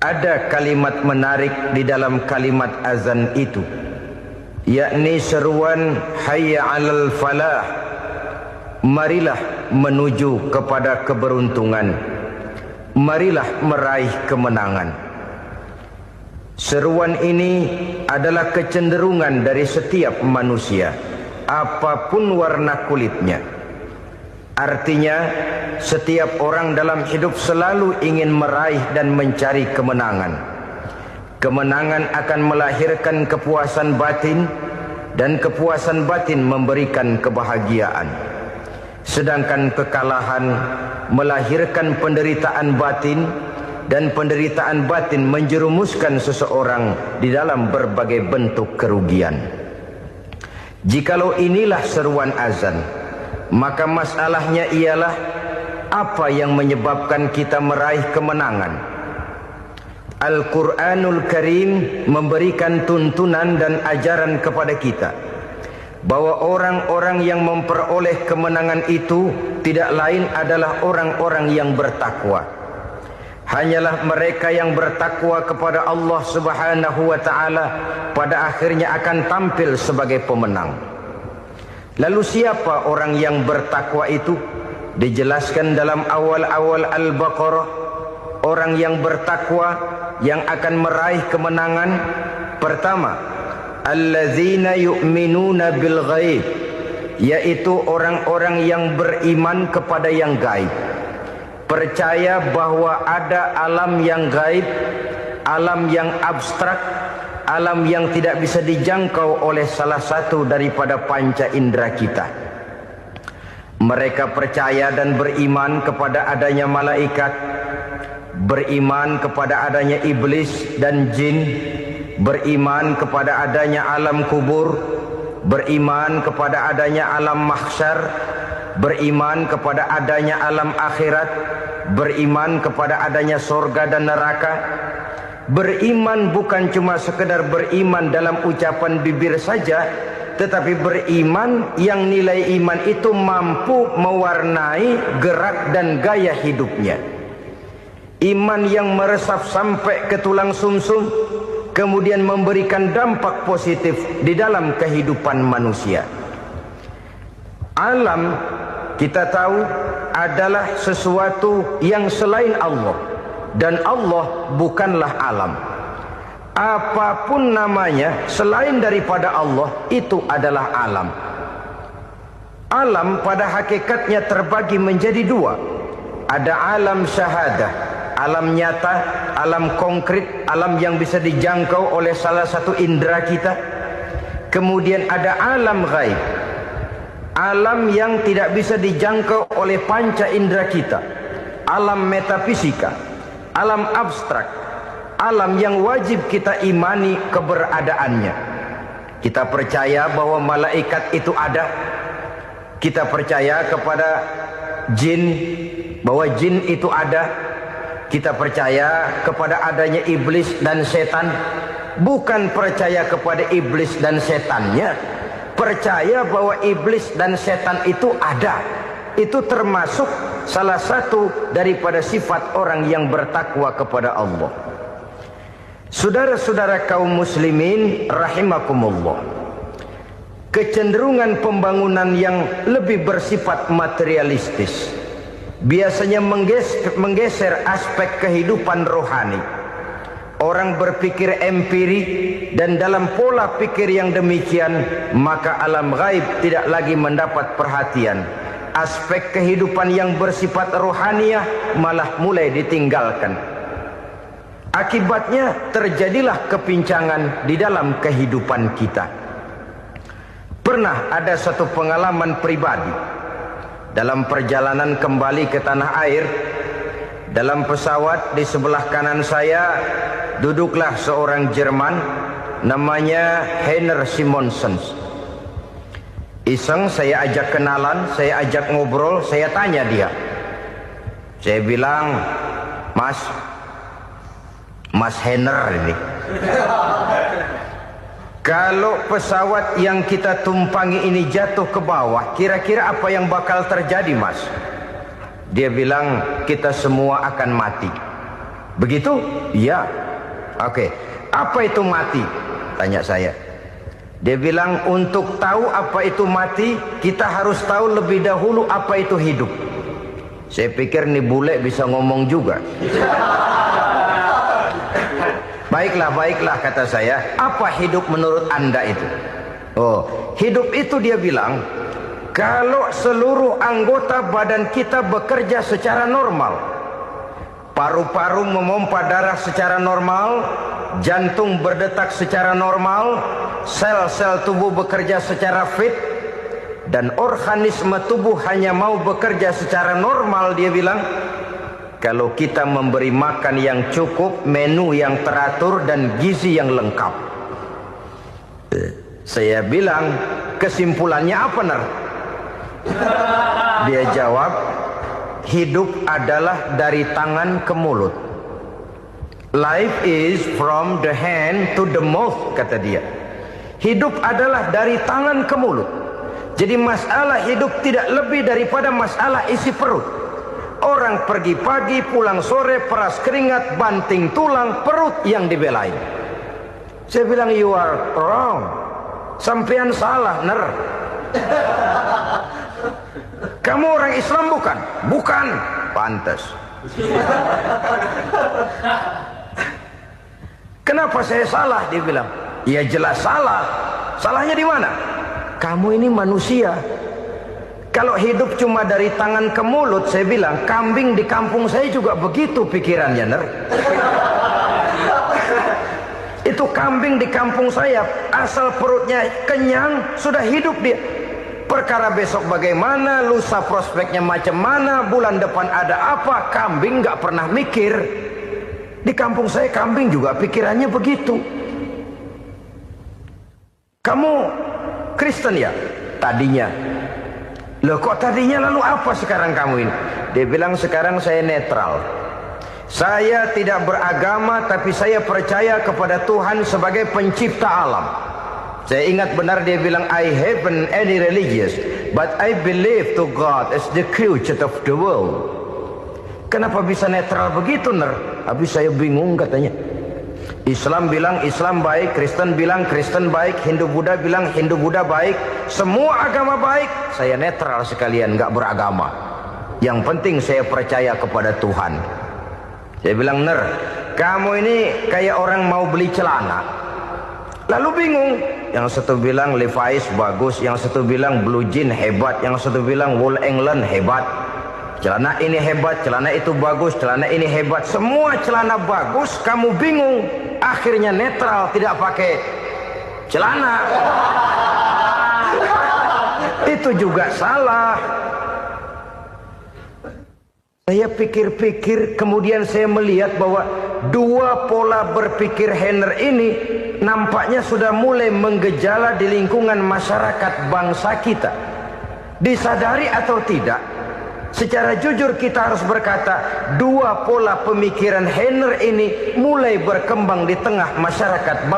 Ada kalimat menarik di dalam kalimat azan itu, yakni seruan hayya 'alal falah, marilah menuju kepada keberuntungan, marilah meraih kemenangan. Seruan ini adalah kecenderungan dari setiap manusia, apapun warna kulitnya. Artinya, setiap orang dalam hidup selalu ingin meraih dan mencari kemenangan. Kemenangan akan melahirkan kepuasan batin, dan kepuasan batin memberikan kebahagiaan. Sedangkan kekalahan melahirkan penderitaan batin, dan penderitaan batin menjerumuskan seseorang di dalam berbagai bentuk kerugian. Jikalau inilah seruan azan, maka masalahnya ialah apa yang menyebabkan kita meraih kemenangan. Al-Quranul Karim memberikan tuntunan dan ajaran kepada kita bahwa orang-orang yang memperoleh kemenangan itu tidak lain adalah orang-orang yang bertakwa. Hanyalah mereka yang bertakwa kepada Allah Subhanahu wa ta'ala pada akhirnya akan tampil sebagai pemenang. Lalu siapa orang yang bertakwa itu? Dijelaskan dalam awal-awal Al-Baqarah, orang yang bertakwa yang akan meraih kemenangan. Pertama, allazina yu'minuna bil ghaib, yaitu orang-orang yang beriman kepada yang gaib. Percaya bahwa ada alam yang gaib, alam yang abstrak, alam yang tidak bisa dijangkau oleh salah satu daripada panca indera kita. Mereka percaya dan beriman kepada adanya malaikat, beriman kepada adanya iblis dan jin, beriman kepada adanya alam kubur, beriman kepada adanya alam mahsyar, beriman kepada adanya alam akhirat, beriman kepada adanya surga dan neraka. Beriman bukan cuma sekedar beriman dalam ucapan bibir saja, tetapi beriman yang nilai iman itu mampu mewarnai gerak dan gaya hidupnya. Iman yang meresap sampai ke tulang sumsum, kemudian memberikan dampak positif di dalam kehidupan manusia. Alam, kita tahu, adalah sesuatu yang selain Allah, dan Allah bukanlah alam. Apapun namanya selain daripada Allah, itu adalah alam. Alam pada hakikatnya terbagi menjadi 2. Ada alam syahadah, alam nyata, alam konkret, alam yang bisa dijangkau oleh salah satu indera kita. Kemudian ada alam ghaib, alam yang tidak bisa dijangkau oleh panca indera kita, alam metafisika, alam abstrak, alam yang wajib kita imani keberadaannya. Kita percaya bahwa malaikat itu ada, Kita percaya kepada jin, bahwa jin itu ada. Kita percaya kepada adanya iblis dan setan. Bukan percaya kepada iblis dan setannya, percaya bahwa iblis dan setan itu ada. Itu termasuk salah satu daripada sifat orang yang bertakwa kepada Allah. Saudara-saudara kaum muslimin rahimakumullah, kecenderungan pembangunan yang lebih bersifat materialistis biasanya menggeser aspek kehidupan rohani. Orang berpikir empiri, dan dalam pola pikir yang demikian maka alam gaib tidak lagi mendapat perhatian. Aspek kehidupan yang bersifat rohaniah malah mulai ditinggalkan. Akibatnya terjadilah kepincangan di dalam kehidupan kita. Pernah ada satu pengalaman pribadi dalam perjalanan kembali ke tanah air. Dalam pesawat di sebelah kanan saya duduklah seorang Jerman namanya Heiner Simonsen. Iseng saya ajak kenalan, saya ajak ngobrol, saya tanya dia. Saya bilang, Mas Heiner ini, kalau pesawat yang kita tumpangi ini jatuh ke bawah, kira-kira apa yang bakal terjadi, Mas? Dia bilang, kita semua akan mati. Begitu? Iya. Oke. Apa itu mati? Tanya saya. Dia bilang, untuk tahu apa itu mati, kita harus tahu lebih dahulu apa itu hidup. Saya pikir nih bule bisa ngomong juga. Baiklah kata saya. Apa hidup menurut Anda itu? Oh, hidup itu dia bilang, kalau seluruh anggota badan kita bekerja secara normal, paru-paru memompa darah secara normal, jantung berdetak secara normal, sel-sel tubuh bekerja secara fit, dan organisme tubuh hanya mau bekerja secara normal, dia bilang, kalau kita memberi makan yang cukup, menu yang teratur, dan gizi yang lengkap. Saya bilang, kesimpulannya apa, Ner? Dia jawab, hidup adalah dari tangan ke mulut. Life is from the hand to the mouth, kata dia. Hidup adalah dari tangan ke mulut. Jadi masalah hidup tidak lebih daripada masalah isi perut. Orang pergi pagi, pulang sore, peras keringat, banting tulang, perut yang dibelain. Saya bilang, you are wrong. Sampean salah, Ner. Kamu orang Islam bukan? Bukan. Pantas. Kenapa saya salah? Dia bilang. Ya jelas salah. Salahnya di mana? Kamu ini manusia. Kalau hidup cuma dari tangan ke mulut, saya bilang, kambing di kampung saya juga begitu pikirannya, Ner. Itu kambing di kampung saya, asal perutnya kenyang, sudah hidup dia. Perkara besok bagaimana, lusa prospeknya macam mana, bulan depan ada apa, kambing nggak pernah mikir. Di kampung saya kambing juga pikirannya begitu. Kamu Kristen ya? Tadinya. Loh kok tadinya, lalu apa sekarang kamu ini? Dia bilang, sekarang saya netral. Saya tidak beragama, tapi saya percaya kepada Tuhan sebagai pencipta alam. Saya ingat benar dia bilang, I haven't any religious, but I believe to God as the creator of the world. Kenapa bisa netral begitu, Ner? Habis saya bingung katanya. Islam bilang Islam baik, Kristen bilang Kristen baik, Hindu Buddha bilang Hindu Buddha baik, semua agama baik. Saya netral sekalian, nggak beragama. Yang penting saya percaya kepada Tuhan. Saya bilang, Ner, kamu ini kayak orang mau beli celana, lalu bingung. Yang satu bilang Levi's bagus, yang satu bilang Blue Jean hebat, yang satu bilang Wool England hebat. Celana ini hebat, celana itu bagus, celana ini hebat. Semua celana bagus, kamu bingung. Akhirnya netral, tidak pakai celana. Itu juga salah. Saya pikir-pikir, kemudian saya melihat bahwa dua pola berpikir Heiner ini nampaknya sudah mulai menggejala di lingkungan masyarakat bangsa kita. Disadari atau tidak, secara jujur kita harus berkata, dua pola pemikiran Henner ini mulai berkembang di tengah masyarakat bangsa.